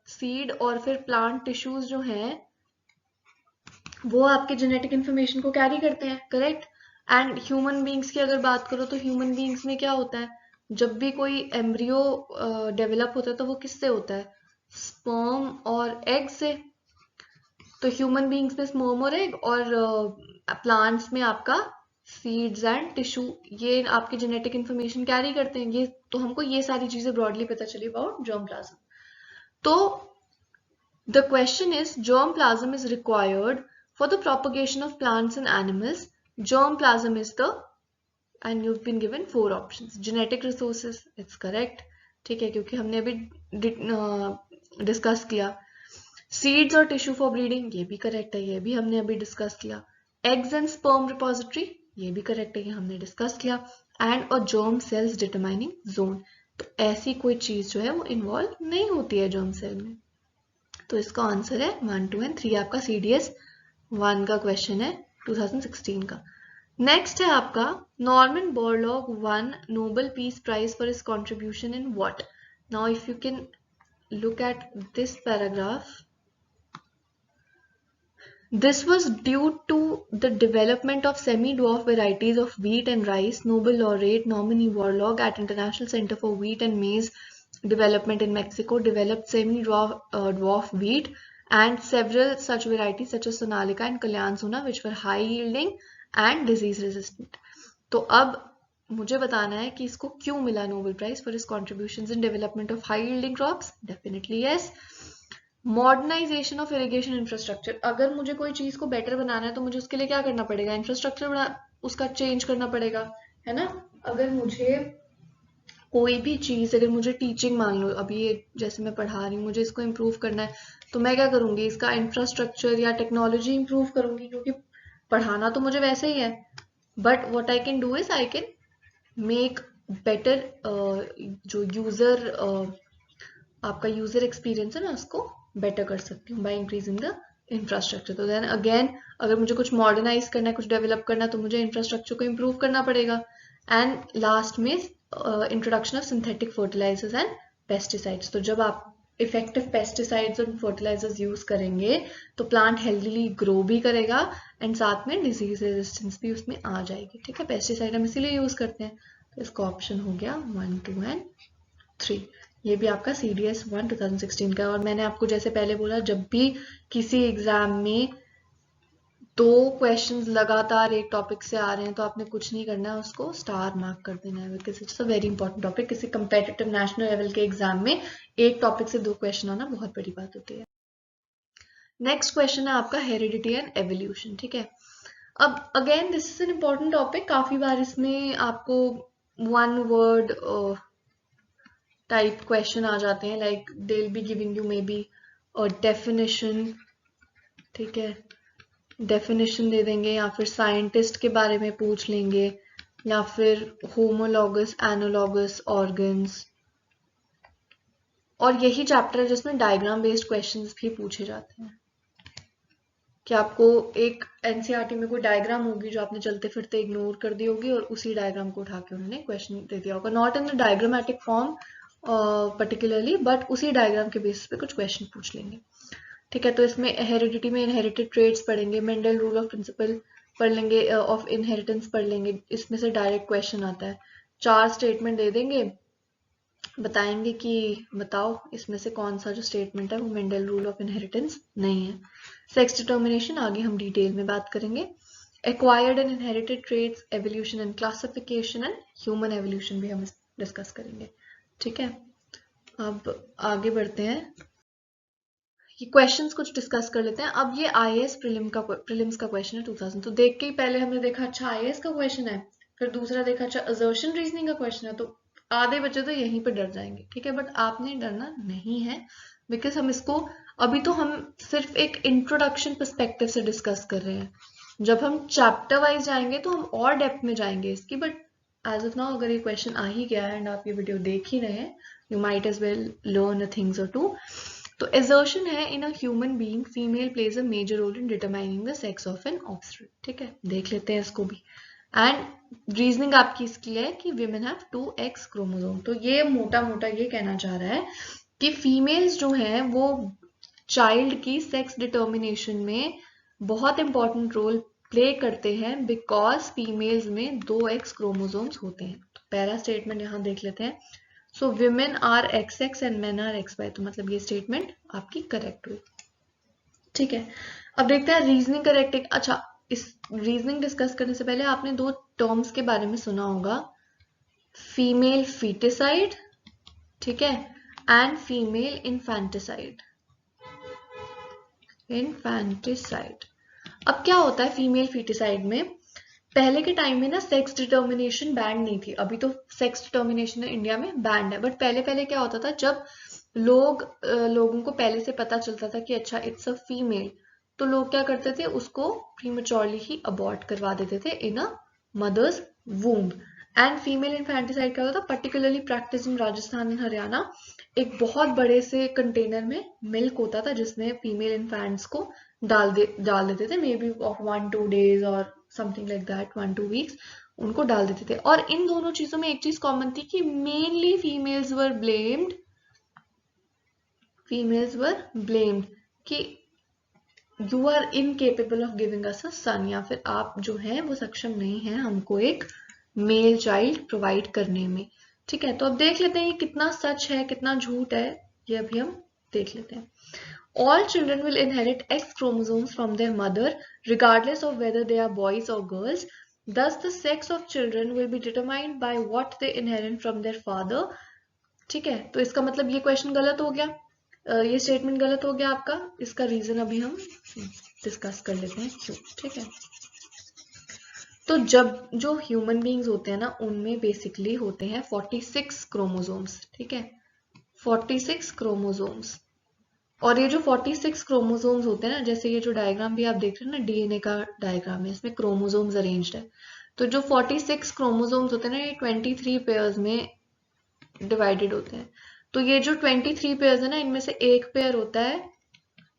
सीड और फिर प्लांट टिश्यूज जो हैं वो आपके जेनेटिक इंफॉर्मेशन को कैरी करते हैं, करेक्ट। एंड ह्यूमन बींग्स की अगर बात करो तो ह्यूमन बींग्स में क्या होता है, जब भी कोई एम्ब्रियो डेवलप होता है तो वो किससे होता है, स्पर्म और एग से। तो ह्यूमन बींग्स में स्पर्म और एग, और प्लांट्स में आपका सीड्स एंड टिश्यू, ये आपके जेनेटिक इंफॉर्मेशन कैरी करते हैं। ये तो हमको ये सारी चीजें ब्रॉडली पता चली अबाउट जर्मप्लाज्म। तो the question is, germplasm is required for the propagation of plants and animals. Germplasm is the, and you've been given 4 options. Genetic resources, it's correct, ठीक है, क्योंकि हमने अभी डिस्कस किया। सीड्स और टिश्यू फॉर ब्रीडिंग, ये भी करेक्ट है, ये भी हमने अभी डिस्कस किया। एग्स एंड स्पर्म रिपोजिटरी, ये भी करेक्ट है, ये हमने डिस्कस किया। एंड और जर्म सेल्स डिटरमाइनिंग जोन, तो ऐसी कोई चीज जो है वो इन्वॉल्व नहीं होती है जर्म सेल में। तो इसका आंसर है 1, 2 and 3, आपका CDS 1 का क्वेश्चन है 2016 का। नेक्स्ट है आपका Norman Borlaug won Nobel Peace Prize for his contribution in what? Now if you can look at this paragraph, this was due to the development of semi-dwarf varieties of wheat and rice. Nobel laureate Norman E. Borlaug at International Center for Wheat and Maize Development in Mexico developed semi-dwarf wheat and several such varieties such as Sonalika and Kalyan Sona which were high yielding and disease resistant. तो अब मुझे बताना है कि इसको क्यों मिला Nobel prize for his contributions in development of high yielding crops. Definitely yes, modernisation of irrigation infrastructure, अगर मुझे कोई चीज को बेटर बनाना है तो मुझे उसके लिए क्या करना पड़ेगा, इंफ्रास्ट्रक्चर उसका चेंज करना पड़ेगा, है ना। अगर मुझे कोई भी चीज, अगर मुझे टीचिंग मान लो, अभी ये जैसे मैं पढ़ा रही हूँ, मुझे इसको इम्प्रूव करना है, तो मैं क्या करूंगी, इसका इंफ्रास्ट्रक्चर या टेक्नोलॉजी इम्प्रूव करूंगी, क्योंकि पढ़ाना तो मुझे वैसे ही है। But what I can do is I can make better जो यूजर आपका यूजर एक्सपीरियंस है ना, उसको बेटर कर सकती हूँ बाय इंक्रीजिंग द इंफ्रास्ट्रक्चर। तो देन अगेन, अगर मुझे कुछ मॉडर्नाइज करना है, कुछ डेवलप करना है, तो मुझे इंफ्रास्ट्रक्चर को इम्प्रूव करना पड़ेगा। एंड लास्ट में introduction of synthetic fertilisers and pesticides. तो जब आप इफेक्टिव पेस्टिसाइड्स और फर्टिलाइजर्स यूज करेंगे तो प्लांट हेल्दीली ग्रो भी करेगा एंड साथ में डिजीज रेजिस्टेंस भी उसमें आ जाएगी। ठीक है, पेस्टिसाइड हम इसीलिए यूज करते हैं। तो इसका ऑप्शन हो गया 1, 2 एंड 3। ये भी आपका CDS 1 2016 का। और मैंने आपको जैसे पहले बोला, जब भी किसी एग्जाम में 2 क्वेश्चंस लगातार एक टॉपिक से आ रहे हैं तो आपने कुछ नहीं करना है, उसको स्टार मार्क कर देना है, because it's a very important topic. किसी कंपेटिटिव नेशनल लेवल के एग्जाम में एक टॉपिक से 2 क्वेश्चन आना बहुत बड़ी बात होती है। नेक्स्ट क्वेश्चन है आपका हेरिडिटी एंड एवोल्यूशन। ठीक है, अब again this is an important topic. काफी बार इसमें आपको 1 वर्ड टाइप क्वेश्चन आ जाते हैं, like they will be giving you may be definition. ठीक है, डेफिनेशन दे देंगे, या फिर साइंटिस्ट के बारे में पूछ लेंगे, या फिर होमोलॉगस एनालॉगस ऑर्गन्स। और यही चैप्टर है जिसमें डायग्राम बेस्ड क्वेश्चंस भी पूछे जाते हैं, कि आपको एक एनसीईआरटी में कोई डायग्राम होगी जो आपने चलते फिरते इग्नोर कर दी होगी, और उसी डायग्राम को उठा के उन्होंने क्वेश्चन दे दिया होगा, not in the diagrammatic form particularly, but उसी डायग्राम के बेसिस पे कुछ क्वेश्चन पूछ लेंगे। ठीक है, तो इसमें हेरिडिटी में इनहेरिटेड ट्रेट्स पढ़ेंगे, मेंडल रूल ऑफ प्रिंसिपल पढ़ लेंगे, ऑफ इनहेरिटेंस पढ़ लेंगे। इसमें से डायरेक्ट क्वेश्चन आता है, 4 स्टेटमेंट दे देंगे, बताएंगे कि बताओ इसमें से कौन सा जो स्टेटमेंट है वो मेंडल रूल ऑफ इनहेरिटेंस नहीं है। सेक्स डिटर्मिनेशन आगे हम डिटेल में बात करेंगे। Acquired and inherited traits, evolution and classification and human evolution भी हम डिस्कस करेंगे। ठीक है, अब आगे बढ़ते हैं, ये क्वेश्चंस कुछ डिस्कस कर लेते हैं। अब ये IAS प्रीलिम्स का क्वेश्चन है 2000। तो देख के ही पहले हमने देखा अच्छा IAS का क्वेश्चन है, फिर दूसरा देखा अच्छा असर्शन रीजनिंग का क्वेश्चन है, तो आधे बच्चे तो यहीं पे डर जाएंगे। ठीक है, बट आपने डरना नहीं है, बिकॉज हम इसको अभी तो हम सिर्फ एक इंट्रोडक्शन पर्सपेक्टिव से डिस्कस कर रहे हैं। जब हम चैप्टर वाइज जाएंगे तो हम और डेप्थ में जाएंगे इसकी। बट एज ऑफ नाउ अगर ये क्वेश्चन आ ही गया है एंड आप ये वीडियो देख ही रहे हैं, you might as well learn a things or two. तो assertion है, in a human being female plays a major role in determining the sex of an offspring. ठीक है, देख लेते हैं इसको भी। एंड रीजनिंग आपकी इसकी है कि women have 2X क्रोमोसोम। तो ये मोटा मोटा ये कहना चाह रहा है कि फीमेल्स जो हैं वो चाइल्ड की सेक्स डिटर्मिनेशन में बहुत इंपॉर्टेंट रोल प्ले करते हैं, बिकॉज फीमेल्स में 2X क्रोमोसोम्स होते हैं। तो पहला स्टेटमेंट यहाँ देख लेते हैं, so women are XX and men are XY। तो मतलब ये स्टेटमेंट आपकी करेक्ट हुई। ठीक है, अब देखते हैं रीजनिंग करेक्ट। अच्छा, इस रीजनिंग डिस्कस करने से पहले आपने 2 टर्म्स के बारे में सुना होगा, फीमेल फीटिसाइड, ठीक है, एंड फीमेल इन्फेंटिसाइड। इन्फेंटिसाइड, अब क्या होता है फीमेल फीटिसाइड में, पहले के टाइम में ना सेक्स डिटर्मिनेशन बैंड नहीं थी। अभी तो सेक्स डिटर्मिनेशन इंडिया में बैंड है, बट पहले पहले क्या होता था, जब लोगों को पहले से पता चलता था कि अच्छा इट्स अ फीमेल, तो लोग क्या करते थे, उसको प्रीमेच्योरली ही अबॉर्ट करवा देते थे in a mothers womb. And female infanticide क्या होता था, particularly practice in Rajasthan and Haryana. एक बहुत बड़े से कंटेनर में मिल्क होता था जिसमें फीमेल इन्फेंट्स को डाल देते थे, मे बी ऑफ 1-2 days और समथिंग लाइक दैट, 1-2 weeks उनको डाल देते थे। और इन दोनों चीजों में एक चीज कॉमन थी कि मेनली फीमेल्स वर ब्लेम्ड कि you are incapable of giving us a son, या फिर आप जो है वो सक्षम नहीं है हमको एक मेल चाइल्ड प्रोवाइड करने में। ठीक है, तो अब देख लेते हैं ये कितना सच है कितना झूठ है, ये अभी हम देख लेते हैं। All children will inherit X chromosomes from their mother, regardless of whether they are boys or girls. Thus, the sex of children will be determined by what they inherit from their father. ठीक है, तो इसका मतलब ये क्वेश्चन गलत हो गया। ये स्टेटमेंट गलत हो गया आपका, इसका रीजन अभी हम डिस्कस कर लेते हैं क्यों, ठीक है। तो जब जो ह्यूमन बीइंग्स होते हैं ना, उनमें बेसिकली होते हैं 46 क्रोमोसोम्स, ठीक है, 46 क्रोमोसोम्स। और ये जो 46 क्रोमोसोम्स होते हैं ना, जैसे ये जो डायग्राम भी आप देख रहे हैं ना, डीएनए का डायग्राम है, इसमें क्रोमोसोम्स अरेंज्ड है। तो जो 46 क्रोमोसोम्स होते हैं ना, ये 23 पेयर्स में डिवाइडेड होते हैं। तो ये जो 23 पेयर्स है ना, इनमें से एक पेयर होता है,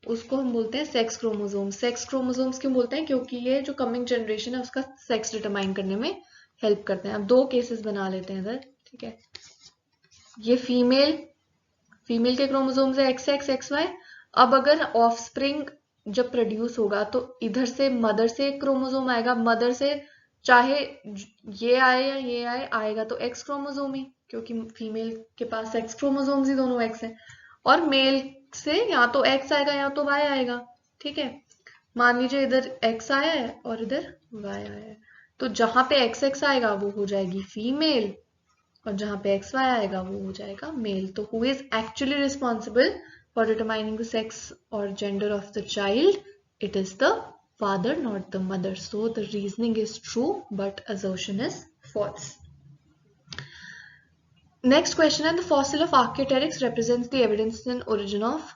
उसको हम बोलते हैं सेक्स क्रोमोसोम्स। सेक्स क्रोमोसोम्स क्यों बोलते हैं? क्योंकि ये जो कमिंग जनरेशन है उसका सेक्स डिटरमाइन करने में हेल्प करते हैं। अब दो केसेस बना लेते हैं इधर, ठीक है। ये फीमेल के क्रोमोसोम्स है XX XY। अब अगर ऑफस्प्रिंग जब प्रोड्यूस होगा तो इधर से मदर से एक क्रोमोसोम आएगा, मदर से चाहे ये आए या ये आए, आएगा तो X क्रोमोसोम ही, क्योंकि फीमेल के पास सेक्स क्रोमोसोम्स ही दोनों X है। और मेल से या तो X आएगा या तो Y आएगा, ठीक है। मान लीजिए इधर X आया है और इधर Y आया है, तो जहां पे XX आएगा वो हो जाएगी फीमेल, और जहां पे XY आएगा वो हो जाएगा मेल। तो who is actually responsible for determining the sex और gender of the child? It is the father, not the mother. So the reasoning is true, but assertion is false. Next question है, the fossil of Archaeopteryx represents the evidence in origin of.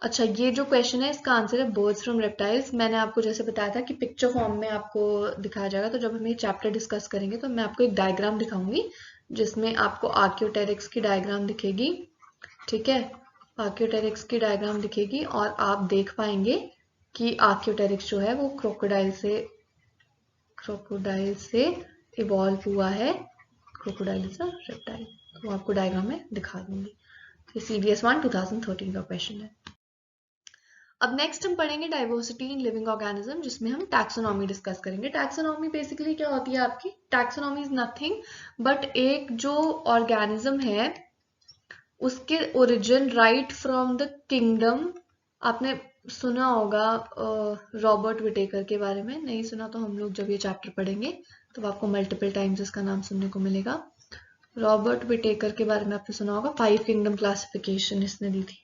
अच्छा, ये जो क्वेश्चन है इसका आंसर है बर्ड्स फ्रॉम रेप्टाइल्स। मैंने आपको जैसे बताया था कि पिक्चर फॉर्म में आपको दिखाया जाएगा, तो जब हम ये चैप्टर डिस्कस करेंगे तो मैं आपको एक डायग्राम दिखाऊंगी जिसमें आपको आर्कियोटेरिक्स की डायग्राम दिखेगी, ठीक है। आर्कियोटेरिक्स की डायग्राम दिखेगी और आप देख पाएंगे कि आर्कियोटेरिक्स जो है वो क्रोकोडाइल से इवॉल्व हुआ है। क्रोकोडाइल इज अ रेप्टाइल, तो आपको डायग्राम में दिखा दूंगी। ये CBS 1 2013 का क्वेश्चन है। अब नेक्स्ट हम पढ़ेंगे डाइवर्सिटी इन लिविंग ऑर्गेनिज्म, जिसमें हम टैक्सोनॉमी डिस्कस करेंगे। टैक्सोनॉमी बेसिकली क्या होती है आपकी? टैक्सोनॉमी इज नथिंग बट एक जो ऑर्गेनिज्म है उसके origin right from the kingdom. आपने सुना होगा रॉबर्ट विटेकर के बारे में, नहीं सुना तो हम लोग जब ये चैप्टर पढ़ेंगे तो आपको मल्टीपल टाइम्स इसका नाम सुनने को मिलेगा। रॉबर्ट विटेकर के बारे में आपने सुना होगा, 5 किंगडम क्लासिफिकेशन इसने दी थी,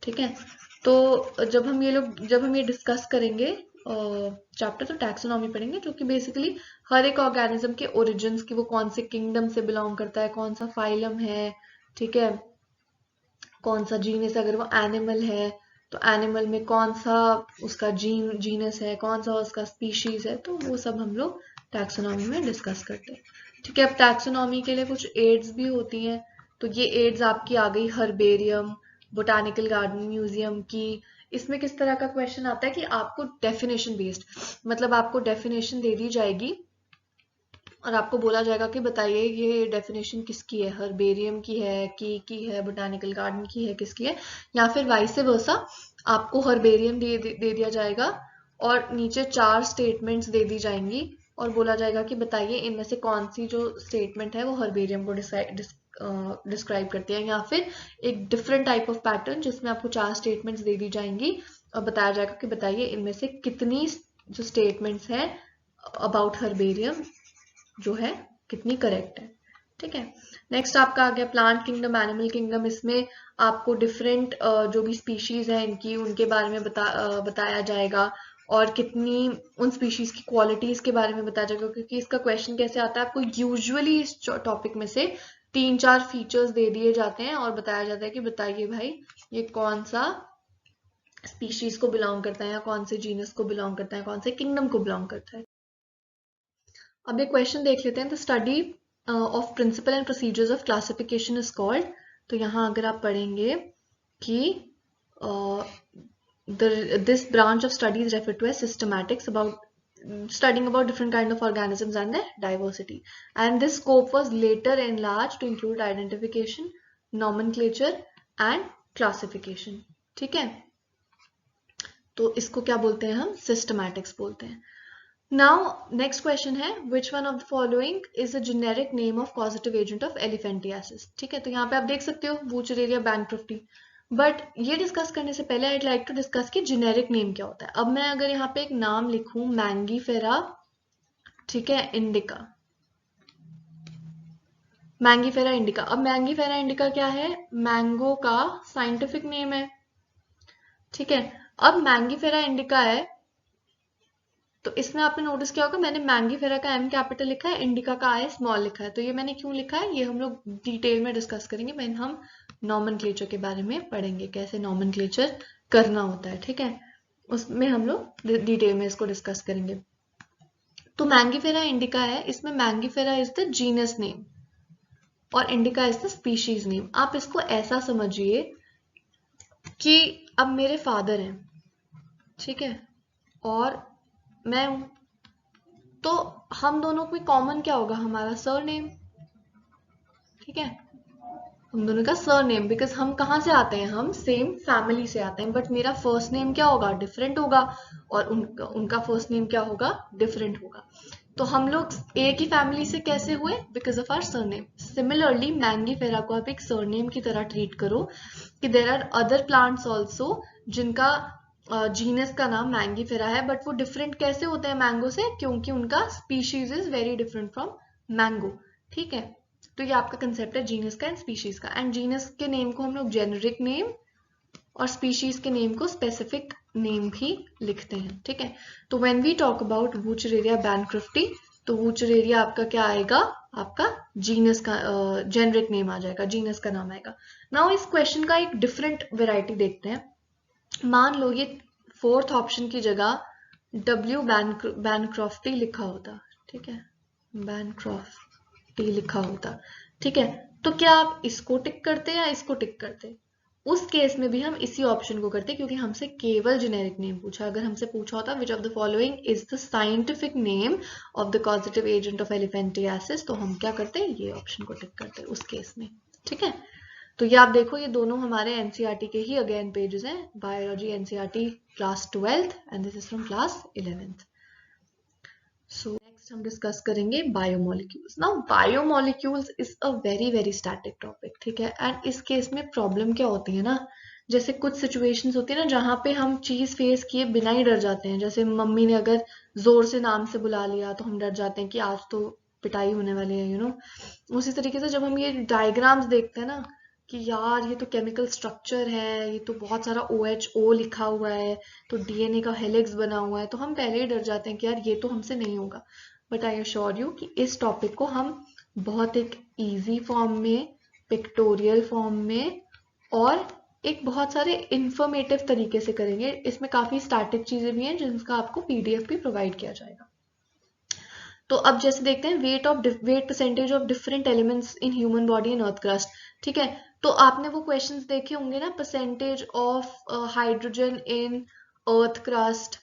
ठीक है। तो जब हम ये डिस्कस करेंगे चैप्टर, तो टैक्सोनॉमी पढ़ेंगे, जो कि बेसिकली हर एक ऑर्गेनिज्म के ओरिजिन्स की, वो कौन से किंगडम से बिलोंग करता है, कौन सा फाइलम है, ठीक है, कौन सा जीनस, अगर वो एनिमल है तो एनिमल में कौन सा उसका जीनस है, कौन सा उसका स्पीशीज है, तो वो सब हम लोग टैक्सोनॉमी में डिस्कस करते हैं, ठीक है। अब टैक्सोनॉमी के लिए कुछ एड्स भी होती हैं, तो ये एड्स आपकी आ गई हर्बेरियम, बोटानिकल गार्डन, म्यूजियम की। इसमें किस तरह का क्वेश्चन आता है कि आपको डेफिनेशन बेस्ड, मतलब आपको डेफिनेशन दे दी जाएगी और आपको बोला जाएगा कि बताइए ये डेफिनेशन किसकी है, हर्बेरियम की है, की है, बोटानिकल गार्डन की है, किसकी है, या फिर वाइस वर्सा आपको हर्बेरियम दे दिया जाएगा और नीचे 4 स्टेटमेंट्स दे दी जाएंगी और बोला जाएगा कि बताइए इनमें से कौन सी जो स्टेटमेंट है वो हर्बेरियम को डिस्क्राइब करती है, या फिर एक डिफरेंट टाइप ऑफ पैटर्न जिसमें आपको 4 स्टेटमेंट्स दे दी जाएंगी और बताया जाएगा कि बताइए इनमें से कितनी जो स्टेटमेंट्स हैं अबाउट हर्बेरियम जो है कितनी करेक्ट है, ठीक है। नेक्स्ट आपका आ गया प्लांट किंगडम, एनिमल किंगडम। इसमें आपको डिफरेंट जो भी स्पीशीज है इनकी, उनके बारे में बताया जाएगा और कितनी उन स्पीशीज की क्वालिटीज के बारे में बताया जाएगा, क्योंकि इसका क्वेश्चन कैसे आता है, आपको यूजुअली इस टॉपिक में से 3-4 फीचर्स दे दिए जाते हैं और बताया जाता है कि बताइए भाई ये कौन सा स्पीशीज को बिलोंग करता है, या कौन से जीनस को बिलोंग करता है, कौन से किंगडम को बिलोंग करता है। अब एक क्वेश्चन देख लेते हैं, the study of principle and procedures of classification is called. तो यहाँ अगर आप पढ़ेंगे कि this branch of study is referred to as systematics about studying about different kind of organisms and their diversity, and this scope was later enlarged to include identification, nomenclature and classification, ठीक है। तो इसको क्या बोलते हैं हम? सिस्टमैटिक्स बोलते हैं। Now next question है, which one of the following is a generic name of causative agent of elephantiasis, ठीक है। तो यहाँ पे आप देख सकते हो Wuchereria bankrupti, बट ये डिस्कस करने से पहले I'd like to discuss कि जेनेरिक नेम क्या होता है। अब मैं अगर यहाँ पे एक नाम लिखूं मैंगीफेरा, ठीक है, इंडिका, मैंगीफेरा इंडिका। अब मैंगीफेरा इंडिका क्या है? मैंगो का साइंटिफिक नेम है, ठीक है। अब मैंगीफेरा इंडिका है, तो इसमें आपने नोटिस किया होगा मैंने मैंगीफेरा का एम कैपिटल लिखा है, इंडिका का आई स्मॉल लिखा है। तो ये मैंने क्यों लिखा है ये हम लोग डिटेल में डिस्कस करेंगे व्हेन हम नॉमेनक्लेचर के बारे में पढ़ेंगे, कैसे नॉमेनक्लेचर करना होता है। ठीक है, उसमें हम लोग डिटेल में इसको डिस्कस करेंगे। तो मैंगीफेरा इंडिका है, इसमें mangifera is the genus name और indica is the species name. आप इसको ऐसा समझिए कि अब मेरे फादर हैं, ठीक है, और मैं हूं, तो हम दोनों में कॉमन क्या होगा, हमारा सरनेम। ठीक है, हम दोनों का सरनेम, बिकॉज हम कहाँ से आते हैं, हम सेम फैमिली से आते हैं, बट मेरा फर्स्ट नेम क्या होगा, डिफरेंट होगा, और उनका फर्स्ट नेम क्या होगा, डिफरेंट होगा। तो हम लोग एक ही फैमिली से कैसे हुए, because of our surname. Similarly Mangifera को आप एक सरनेम की तरह ट्रीट करो कि there are other plants also जिनका जीनस का नाम मैंगीफेरा है, बट वो डिफरेंट कैसे होते हैं मैंगो से, क्योंकि उनका species is very different from mango. ठीक है, तो ये आपका कंसेप्ट है जीनस का एंड स्पीशीज का। एंड जीनस के नेम को हम लोग जेनेरिक नेम और स्पीशीज के नेम को स्पेसिफिक नेम भी लिखते हैं। ठीक है, तो व्हेन वी टॉक अबाउट वूचरेरिया बैनक्रफ्टी, तो वूचरेरिया आपका क्या आएगा, आपका जीनस का जेनेरिक नेम आ जाएगा, जीनस का नाम आएगा। नाउ इस क्वेश्चन का एक डिफरेंट वेराइटी देखते हैं। मान लो ये फोर्थ ऑप्शन की जगह डब्ल्यू बैनक्रॉफ्टी लिखा होता। ठीक है, बैनक्रॉफ्टी लिखा होता। ठीक है, तो क्या आप इसको टिक करते या इसको टिक करते? उस केस में भी हम इसी ऑप्शन को करते, क्योंकि हमसे केवल जेनेरिक नेम पूछा। अगर हमसे पूछा होता विच of the following is the scientific name of the causative agent of elephantiasis, तो हम क्या करते, ये ऑप्शन को टिक करते उस केस में। ठीक है, तो ये आप देखो ये दोनों हमारे एनसीईआरटी के ही अगेन पेजेस हैं, biology NCERT class 12th and this is from class 11th। So next हम डिस्कस करेंगे biomolecules. Now biomolecules is a very static topic. ठीक है, एंड इस केस में प्रॉब्लम क्या होती है ना, जैसे कुछ सिचुएशंस होती है ना जहाँ पे हम चीज फेस किए बिना ही डर जाते हैं। जैसे मम्मी ने अगर जोर से नाम से बुला लिया तो हम डर जाते हैं कि आज तो पिटाई होने वाली है, उसी तरीके से जब हम ये डायग्राम्स देखते हैं ना कि यार ये तो केमिकल स्ट्रक्चर है, ये तो बहुत सारा OHO लिखा हुआ है, तो डीएनए का हेलिक्स बना हुआ है, तो हम पहले ही डर जाते हैं कि यार ये तो हमसे नहीं होगा। बट आई अश्योर यू कि इस टॉपिक को हम बहुत एक इजी फॉर्म में, पिक्टोरियल फॉर्म में और एक बहुत सारे इंफॉर्मेटिव तरीके से करेंगे। इसमें काफी स्टैटिक चीजें भी हैं जिनका आपको पीडीएफ भी प्रोवाइड किया जाएगा। तो अब जैसे देखते हैं wait percentage of different elements in human body and earth crust. ठीक है, तो आपने वो क्वेश्चंस देखे होंगे ना, percentage of hydrogen in earth crust,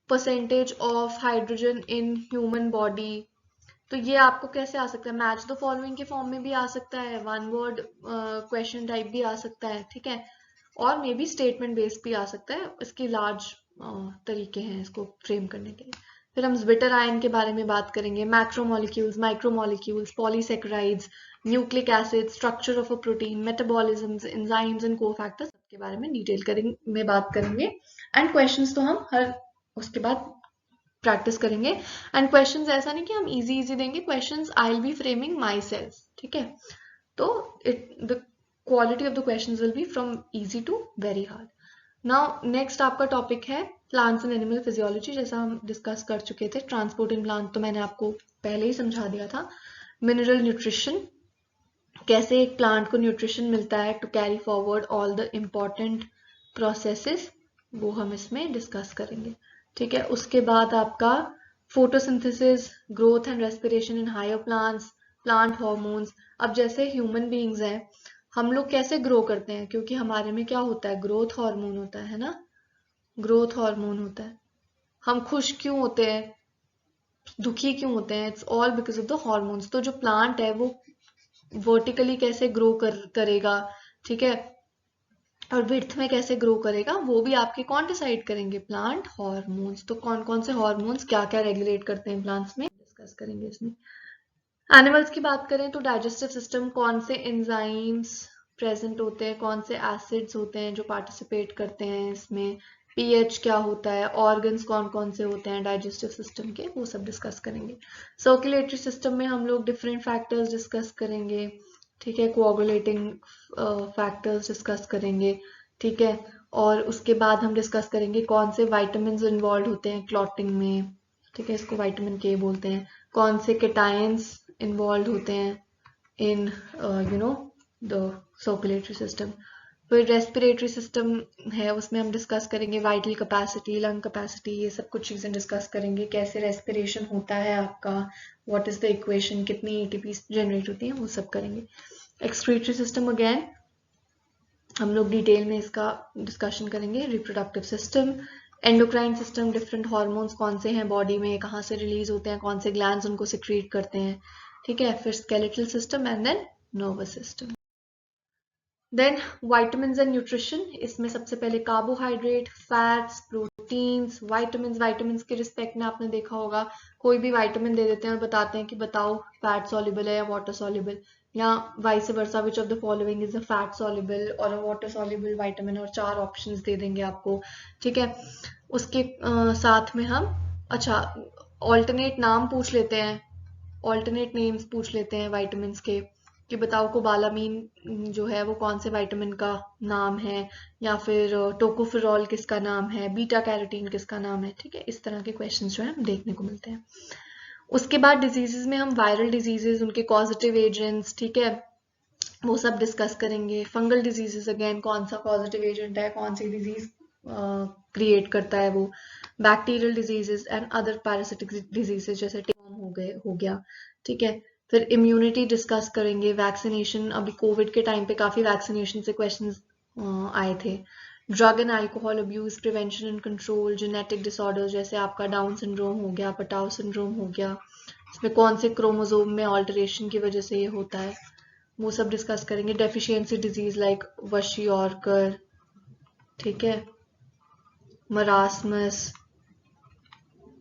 percentage of hydrogen in human body. तो ये आपको कैसे आ सकता है, मैच द फॉलोइंग के फॉर्म में भी आ सकता है, वन वर्ड क्वेश्चन टाइप भी आ सकता है। ठीक है, और मे बी स्टेटमेंट बेस्ड भी आ सकता है। इसके लार्ज तरीके हैं इसको फ्रेम करने के लिए। फिर हम ज्विटर आयन के बारे में बात करेंगे, macromolecules, micromolecules, polysaccharides, nucleic acid, structure of a protein, metabolisms, enzymes and cofactors, सबके बारे में डिटेल में बात करेंगे। एंड क्वेश्चंस तो हम हर उसके बाद प्रैक्टिस करेंगे। एंड क्वेश्चंस ऐसा नहीं कि हम इजी देंगे, questions I will be framing myself. ठीक है, तो the quality of the questions will be from easy to very hard. Now next आपका टॉपिक है प्लांट्स एंड एनिमल फिजियोलॉजी, जैसा हम डिस्कस कर चुके थे। ट्रांसपोर्ट इन प्लांट तो मैंने आपको पहले ही समझा दिया था। मिनरल न्यूट्रिशन, कैसे एक प्लांट को न्यूट्रिशन मिलता है to carry forward all the important processes, वो हम इसमें डिस्कस करेंगे। ठीक है, उसके बाद आपका photosynthesis, growth and respiration in higher plants, plant hormones. अब जैसे ह्यूमन बीइंग्स हैं, हम लोग कैसे ग्रो करते हैं, क्योंकि हमारे में क्या होता है, ग्रोथ हार्मोन होता है ना, ग्रोथ हार्मोन होता है। हम खुश क्यों होते हैं, दुखी क्यों होते हैं, it's all because of the hormones. तो जो प्लांट है वो वर्टिकली कैसे ग्रो करेगा, ठीक है, और विड्थ में कैसे ग्रो करेगा, वो भी आपके कौन डिसाइड करेंगे, प्लांट हार्मोन्स। तो कौन कौन से हार्मोन्स क्या क्या रेगुलेट करते हैं प्लांट्स में, डिस्कस करेंगे इसमें। एनिमल्स की बात करें तो डाइजेस्टिव सिस्टम, कौन से एंजाइम्स प्रेजेंट होते हैं, कौन से एसिड्स होते हैं जो पार्टिसिपेट करते हैं इसमें, पीएच क्या होता है, ऑर्गन्स कौन कौन से होते हैं डाइजेस्टिव सिस्टम के, वो सब डिस्कस करेंगे। सर्कुलेटरी सिस्टम में हम लोग डिफरेंट फैक्टर्स डिस्कस करेंगे। ठीक है, कोआगुलेटिंग फैक्टर्स डिस्कस करेंगे। ठीक है, और उसके बाद हम डिस्कस करेंगे कौन से वाइटामिन इन्वॉल्व होते हैं क्लॉटिंग में, ठीक है, इसको विटामिन के बोलते हैं। कौन से केटायंस इन्वॉल्व होते हैं इन द सर्कुलेटरी सिस्टम। फिर रेस्पिरेटरी सिस्टम है, उसमें हम डिस्कस करेंगे वाइटल कैपेसिटी, लंग कैपेसिटी, ये सब कुछ चीज़ें डिस्कस करेंगे। कैसे रेस्पिरेशन होता है आपका, व्हाट इज द इक्वेशन, कितनी एटीपी जनरेट होती है, वो सब करेंगे। एक्सक्रीटरी सिस्टम अगेन हम लोग डिटेल में इसका डिस्कशन करेंगे। Reproductive system, endocrine system, different hormones कौन से हैं बॉडी में, कहाँ से रिलीज होते हैं, कौन से ग्लैंड्स उनको सिक्रीट करते हैं, ठीक है। फिर skeletal system and then nervous system. Then vitamin and nutrition, इसमें सबसे पहले कार्बोहाइड्रेट, फैट्स, प्रोटीन्स, वाइटामिन के रिस्पेक्ट में आपने देखा होगा कोई भी वाइटामिन दे देते हैं और बताते हैं कि बताओ फैट सॉल्युबल है या वाटर सॉल्युबल, या vice versa, which of the following is a fat soluble और अ वाटर सॉल्युबल विटामिन, और 4 ऑप्शंस दे देंगे आपको, ठीक है। उसके साथ में हम अच्छा ऑल्टरनेट नाम पूछ लेते हैं, ऑल्टरनेट नेम्स पूछ लेते हैं वाइटामिन के, कि बताओ कोबालामीन जो है वो कौन से विटामिन का नाम है, या फिर टोकोफेरॉल किसका नाम है, बीटा कैरोटीन किसका नाम है, ठीक है। इस तरह के क्वेश्चंस जो है हम देखने को मिलते हैं। उसके बाद डिजीजेस में हम वायरल डिजीजेस, उनके कॉजेटिव एजेंट्स, ठीक है, वो सब डिस्कस करेंगे। फंगल डिजीजेस अगेन कौन सा पॉजिटिव एजेंट है, कौन सी डिजीज क्रिएट करता है वो। Bacterial diseases and other parasitic diseases जैसे टेम हो गया, ठीक है। फिर इम्यूनिटी डिस्कस करेंगे। वैक्सीनेशन, अभी कोविड के टाइम पे काफी वैक्सीनेशन से क्वेश्चंस आए थे। Drug and alcohol abuse prevention and control, genetic disorders जैसे आपका डाउन सिंड्रोम हो गया, पटाव सिंड्रोम हो गया, इसमें कौन से क्रोमोसोम में ऑल्टरेशन की वजह से ये होता है, वो सब डिस्कस करेंगे। डेफिशिएंसी डिजीज लाइक वशियोर्कर, ठीक है, मरासमस,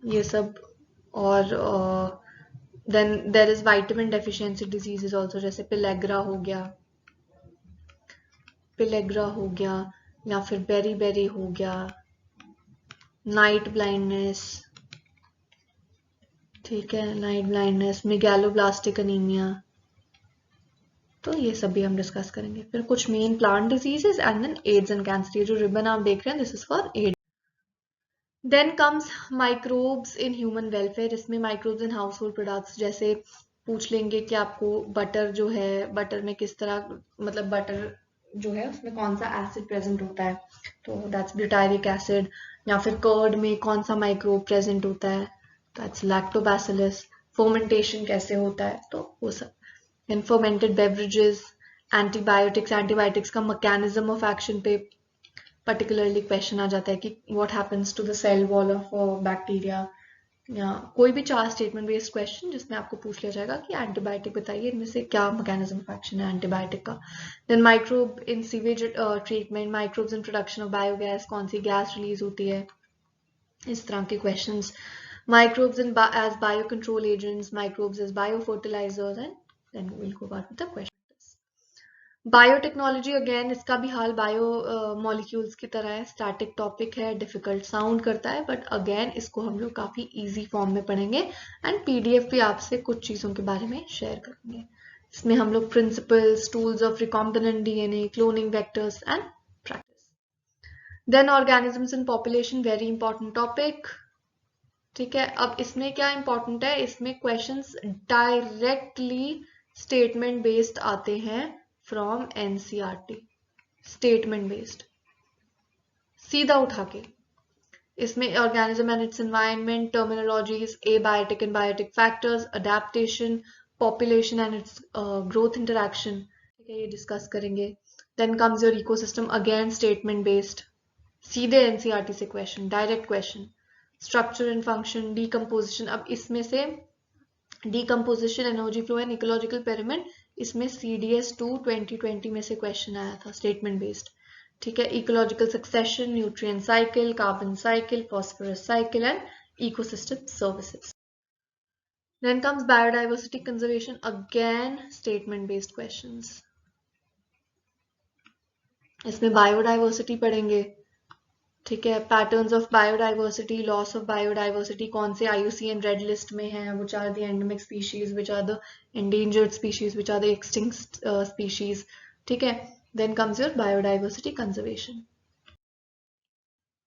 ये सब। और then there is vitamin deficiency diseases also, जैसे पिलेग्रा हो गया, या फिर बेरी हो गया, नाइट ब्लाइंडनेस, ठीक है, नाइट ब्लाइंडनेस, मेगैलोब्लास्टिक अनीमिया, तो ये सब भी हम डिस्कस करेंगे। फिर कुछ main plant diseases and then AIDS and cancer, ये जो रिबन आप देख रहे हैं this is for AIDS. Then comes microbes in human welfare, इसमें microbes in household products, जैसे पूछ लेंगे कि आपको बटर जो है, बटर में किस तरह, मतलब बटर जो है उसमें कौन सा एसिड प्रेजेंट होता है, तो दैट्स ब्यूटायरिक एसिड। या फिर कर्ड में कौन सा माइक्रोब प्रेजेंट होता है, दैट्स लैक्टोबैसिलस। फर्मेंटेशन कैसे होता है, तो वो सब। एंड फर्मेंटेड बेवरेजेस, एंटीबायोटिक्स का मैकेनिज्म ऑफ एक्शन पे पर्टिकुलरली क्वेश्चन आ जाता है कि what happens to the cell wall of bacteria, या कोई भी 4 स्टेटमेंट बेस्ड क्वेश्चन जिसमें आपको पूछ लिया जाएगा कि एंटीबायोटिक बताइए, इनमें से क्या मैकेनिज्म ऑफ एक्शन है एंटीबायोटिक का। Then microbe in sewage treatment, microbes in production of biogas, कौन सी गैस रिलीज होती है, इस तरह के questions. Microbes in as bio control agents, microbes as bio fertilizers, and then will go back with the question. Biotechnology again, इसका भी हाल बायो मॉलिक्यूल्स की तरह है, स्टैटिक टॉपिक है, डिफिकल्ट साउंड करता है, बट अगेन इसको हम लोग काफी इजी फॉर्म में पढ़ेंगे एंड पीडीएफ भी आपसे कुछ चीजों के बारे में शेयर करेंगे। इसमें हम लोग principles, tools of recombinant DNA, cloning vectors and practice. Then organisms in population, very important topic, ठीक है। अब इसमें क्या इंपॉर्टेंट है, इसमें क्वेश्चंस डायरेक्टली स्टेटमेंट बेस्ड आते हैं फ्रॉम एनसीईआरटी, स्टेटमेंट बेस्ड, सीधा उठा के। इसमें organism and its environment, terminologies, abiotic and biotic factors, adaptation, population and its growth interaction, ठीक है, ये डिस्कस करेंगे। Then comes your ecosystem, again statement based, सीधे एनसीईआरटी से question, direct question. Structure and function, decomposition, अब इसमें से decomposition, energy flow and ecological pyramid, इसमें CDS 2 2020 में से क्वेश्चन आया था, स्टेटमेंट बेस्ड, ठीक है। Ecological succession, nutrient cycle, carbon cycle, phosphorus cycle and ecosystem services. Then comes biodiversity conservation, again statement based questions, इसमें बायोडाइवर्सिटी पढ़ेंगे, ठीक है। Patterns of biodiversity, loss of biodiversity, कौन से IUCN रेड लिस्ट में है, which are the endemic species, which are the endangered species, which are the extinct species, ठीक है। Then comes your biodiversity conservation.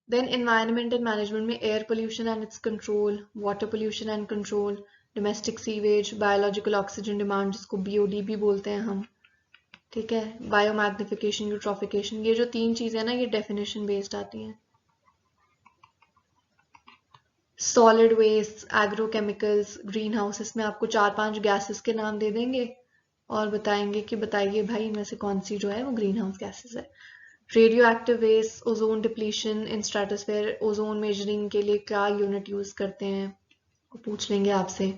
Then environment and management में air pollution and its control, water pollution and control, domestic sewage, biological oxygen demand जिसको बीओडी भी बोलते हैं हम, ठीक है, बायोमैग्निफिकेशन, यूट्रोफिकेशन, ये जो 3 चीजें ना ये डेफिनेशन बेस्ड आती हैं। Solid waste, agrochemicals, green house, इसमें आपको 4-5 गैसेस के नाम दे देंगे और बताएंगे कि बताइए भाई इनमें से कौन सी जो है वो ग्रीन हाउस गैसेस है। Radioactive waste, ozone depletion in stratosphere, ozone measuring के लिए क्या यूनिट यूज करते हैं वो पूछ लेंगे आपसे।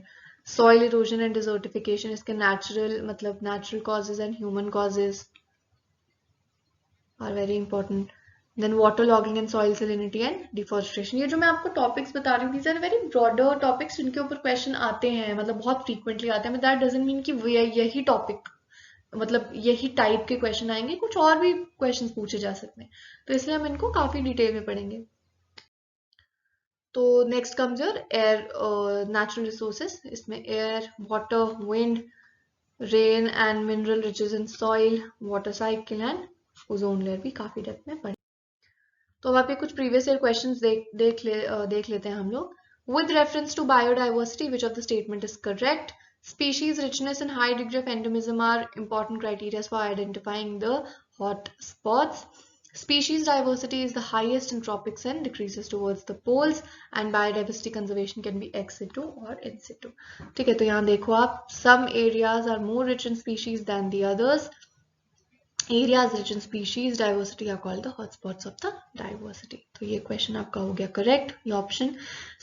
सॉइल इरोजन एंड डिजर्टिफिकेशन, इसके नेचुरल मतलब natural causes and human causes are very important. Then water logging and soil salinity and deforestation, ये जो मैं आपको टॉपिक्स बता रही हूँ these are very broader topics जिनके ऊपर क्वेश्चन आते हैं, मतलब बहुत फ्रीक्वेंटली आते हैं, दैट डजंट मीन कि यही टॉपिक मतलब यही टाइप के क्वेश्चन आएंगे, कुछ और भी क्वेश्चंस पूछे जा सकते हैं, तो इसलिए हम इनको काफी डिटेल में पढ़ेंगे। तो next comes your air natural resources, इसमें air, water, wind, rain and mineral riches in soil, water cycle and ozone layer भी काफी डेप्थ में पढ़े। तो अब आपके कुछ प्रीवियस ईयर क्वेश्चंस देख लेते हैं हम लोग। With reference to biodiversity which of the statement is correct? Species richness and high degree of endemism are important criteria for identifying the hot spots. Species diversity is the highest in tropics and decreases towards the poles, and biodiversity conservation can be ex situ or in situ. ठीक है, तो यहाँ देखो आप, some areas are more rich in species than the others. Areas rich in species diversity are called the hotspots of the diversity. तो ये क्वेश्चन आपका हो गया करेक्ट, ये ऑप्शन।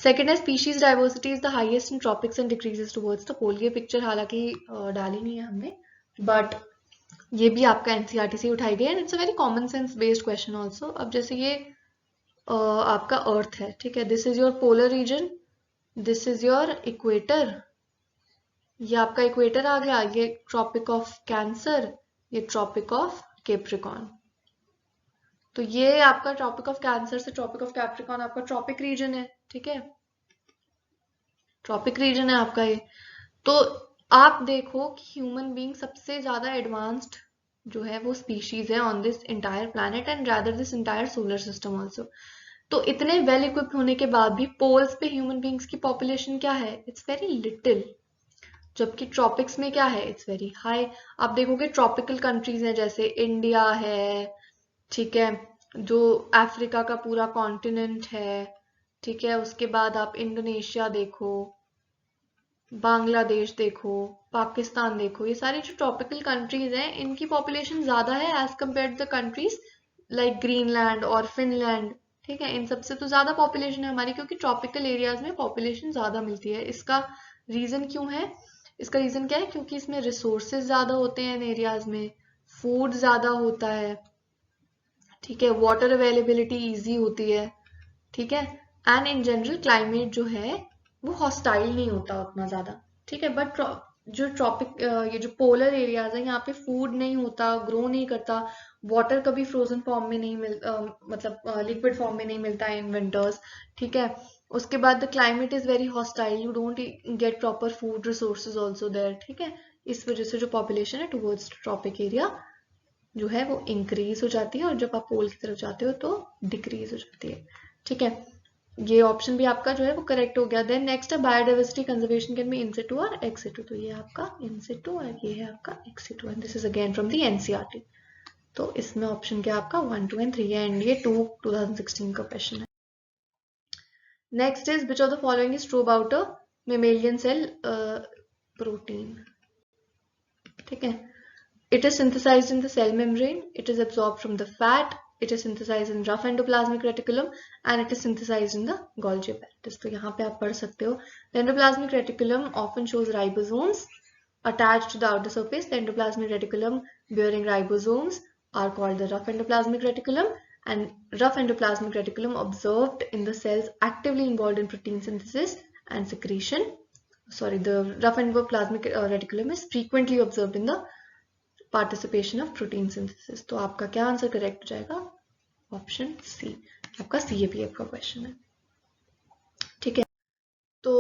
सेकेंड है species diversity is the highest in tropics and decreases towards the pole. ये पिक्चर हालांकि डाली नहीं है हमने, बट ये भी आपका एनसीईआरटी से उठाई गई है, it's a very common sense based question also. अब जैसे ये आपका अर्थ है, ठीक है, this is your polar region, this is your equator, ये आपका इक्वेटर आ गया, ये ट्रॉपिक ऑफ कैंसर, ये ट्रॉपिक ऑफ कैप्रिकॉन। तो ये आपका ट्रॉपिक ऑफ कैंसर से ट्रॉपिक ऑफ कैप्रिकॉन आपका ट्रॉपिक रीजन है, ठीक है, ट्रॉपिक रीजन है आपका ये। तो आप देखो कि ह्यूमन बीइंग सबसे ज्यादा एडवांस्ड जो है वो स्पीशीज है on this entire planet and rather this entire solar system also. तो इतने वेल इक्विप्ड होने के बाद भी पोल्स पे ह्यूमन बींग्स की पॉपुलेशन क्या है? इट्स वेरी लिटिल, जबकि ट्रॉपिक्स में क्या है? It's very high. आप देखोगे ट्रॉपिकल कंट्रीज हैं जैसे इंडिया है, ठीक है, जो अफ्रीका का पूरा कॉन्टिनेंट है, ठीक है, उसके बाद आप इंडोनेशिया देखो, बांग्लादेश देखो, पाकिस्तान देखो, ये सारी जो ट्रॉपिकल कंट्रीज हैं इनकी पॉपुलेशन ज्यादा है as compare to the countries like Greenland और फिनलैंड, ठीक है, इन सबसे तो ज्यादा पॉपुलेशन है हमारी, क्योंकि ट्रॉपिकल एरियाज में पॉपुलेशन ज्यादा मिलती है। इसका रीजन क्यों है? इसका रीजन क्या है? क्योंकि इसमें रिसोर्सेज ज्यादा होते हैं इन एरियाज में, फूड ज्यादा होता है, ठीक है, वाटर अवेलेबिलिटी इजी होती है, ठीक है, एंड इन जनरल क्लाइमेट जो है वो हॉस्टाइल नहीं होता उतना ज्यादा, ठीक है। बट जो ट्रॉपिक ये जो पोलर एरियाज है यहाँ पे फूड नहीं होता, ग्रो नहीं करता, वाटर कभी फ्रोजन फॉर्म में नहीं मतलब लिक्विड फॉर्म में नहीं मिलता इन विंटर्स, ठीक है। उसके बाद the climate is very hostile, you don't get proper food resources also there, ठीक है। इस वजह से जो पॉपुलेशन है टुवर्ड्स ट्रॉपिक एरिया जो है वो इंक्रीज हो जाती है, और जब आप पोल की तरफ जाते हो तो डिक्रीज हो जाती है, ठीक है। ये ऑप्शन भी आपका जो है वो करेक्ट हो गया। देन नेक्स्ट है biodiversity conservation can be in Situ और एक्स सिटू, तो ये आपका इन सिटू और ये है आपका ex situ, and this is again from the NCERT. तो इसमें ऑप्शन क्या आपका 1, 2 एंड 3 है, एंड ये 2016 का क्वेश्चन है। Next is which of the following is true about a mammalian cell protein, ठीक है। It is synthesized in the cell membrane, it is absorbed from the fat, it is synthesized in rough endoplasmic reticulum, and it is synthesized in the Golgi apparatus. तो यहाँ पे आप पढ़ सकते हो, the endoplasmic reticulum often shows ribosomes attached to the outer surface. The endoplasmic reticulum bearing ribosomes are called the rough endoplasmic reticulum, and rough endoplasmic reticulum observed in the cells actively involved in protein synthesis and secretion. Sorry, the rough endoplasmic reticulum is frequently observed in the participation of protein synthesis. तो आपका क्या आंसर करेक्ट हो जाएगा? ऑप्शन सी, आपका सीएपीएफ का क्वेश्चन है, ठीक है। तो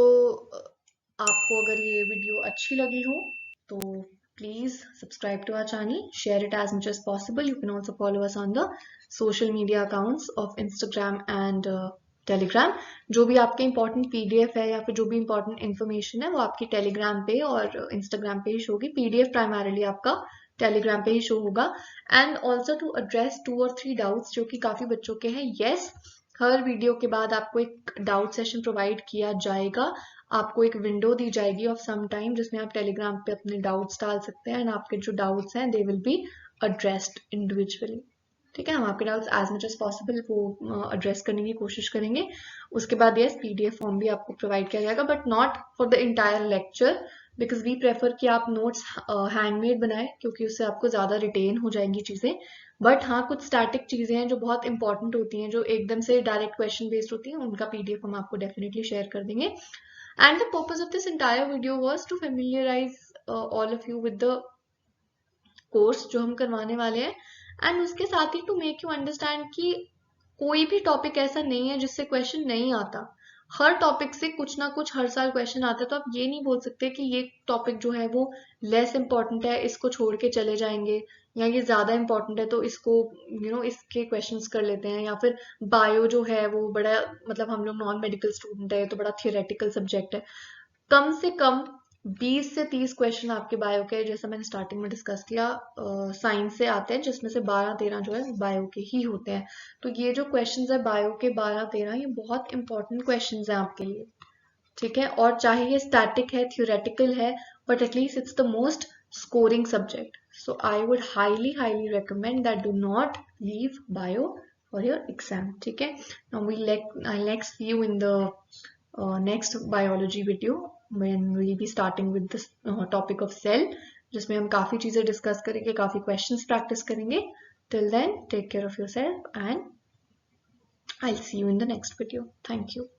आपको अगर ये वीडियो अच्छी लगी हो तो please subscribe to our channel, share it as much as possible. You can also follow us on the social media accounts of Instagram and Telegram. जो भी आपके important PDF है या फिर जो भी important information है वो आपकी Telegram पे और Instagram पे ही शो होगी. PDF primarily आपका Telegram पे ही शो होगा. And also to address 2 or 3 doubts जो कि काफी बच्चों के हैं. Yes, हर वीडियो के बाद आपको एक डाउट सेशन प्रोवाइड किया जाएगा. आपको एक विंडो दी जाएगी ऑफ सम टाइम जिसमें आप टेलीग्राम पे अपने डाउट्स डाल सकते हैं एंड आपके जो डाउट्स हैं they will be addressed individually. ठीक है, हम आपके doubts as much as possible वो एड्रेस करने की कोशिश करेंगे. उसके बाद यस PDF फॉर्म भी आपको प्रोवाइड किया जाएगा but not for the entire lecture because we prefer कि आप नोट्स हैंडमेड बनाएं क्योंकि उससे आपको ज़्यादा रिटेन हो जाएंगी चीज़ें. बट हाँ, कुछ स्टैटिक चीज़ें हैं जो बहुत इंपॉर्टेंट होती हैं, जो एकदम से डायरेक्ट क्वेश्चन बेस्ड होती हैं, उनका PDF हम आपको डेफिनेटली शेयर कर देंगे. And the purpose of this entire video was to familiarise all of you with the course जो हम करवाने वाले हैं एंड उसके साथ ही टू मेक यू अंडरस्टैंड कि कोई भी टॉपिक ऐसा नहीं है जिससे क्वेश्चन नहीं आता. हर टॉपिक से कुछ ना कुछ हर साल क्वेश्चन आता है. तो आप ये नहीं बोल सकते कि ये टॉपिक जो है वो लेस इंपॉर्टेंट है, इसको छोड़ के चले जाएंगे, या ये ज्यादा इंपॉर्टेंट है तो इसको इसके क्वेश्चंस कर लेते हैं. या फिर बायो जो है वो बड़ा मतलब हम लोग नॉन मेडिकल स्टूडेंट है तो बड़ा थियोरेटिकल सब्जेक्ट है. कम से कम 20 से 30 क्वेश्चन आपके बायो के, जैसा मैंने स्टार्टिंग में डिस्कस किया, साइंस से आते हैं जिसमें से 12-13 जो है बायो के ही होते हैं. तो ये जो क्वेश्चंस है बायो के 12-13 ये बहुत इंपॉर्टेंट क्वेश्चंस हैं आपके लिए. ठीक है, और चाहे ये स्टैटिक है, थियोरेटिकल है, but at least it's the most scoring subject. So I would highly recommend that do not leave bio for your exam. ठीक है, now I'll next see you in the next biology video when we'll be starting with this topic of cell, जिसमें हम काफी चीजें डिस्कस करेंगे, काफी क्वेश्चंस प्रैक्टिस करेंगे. Till then, take care of yourself and I'll see you in the next video. Thank you.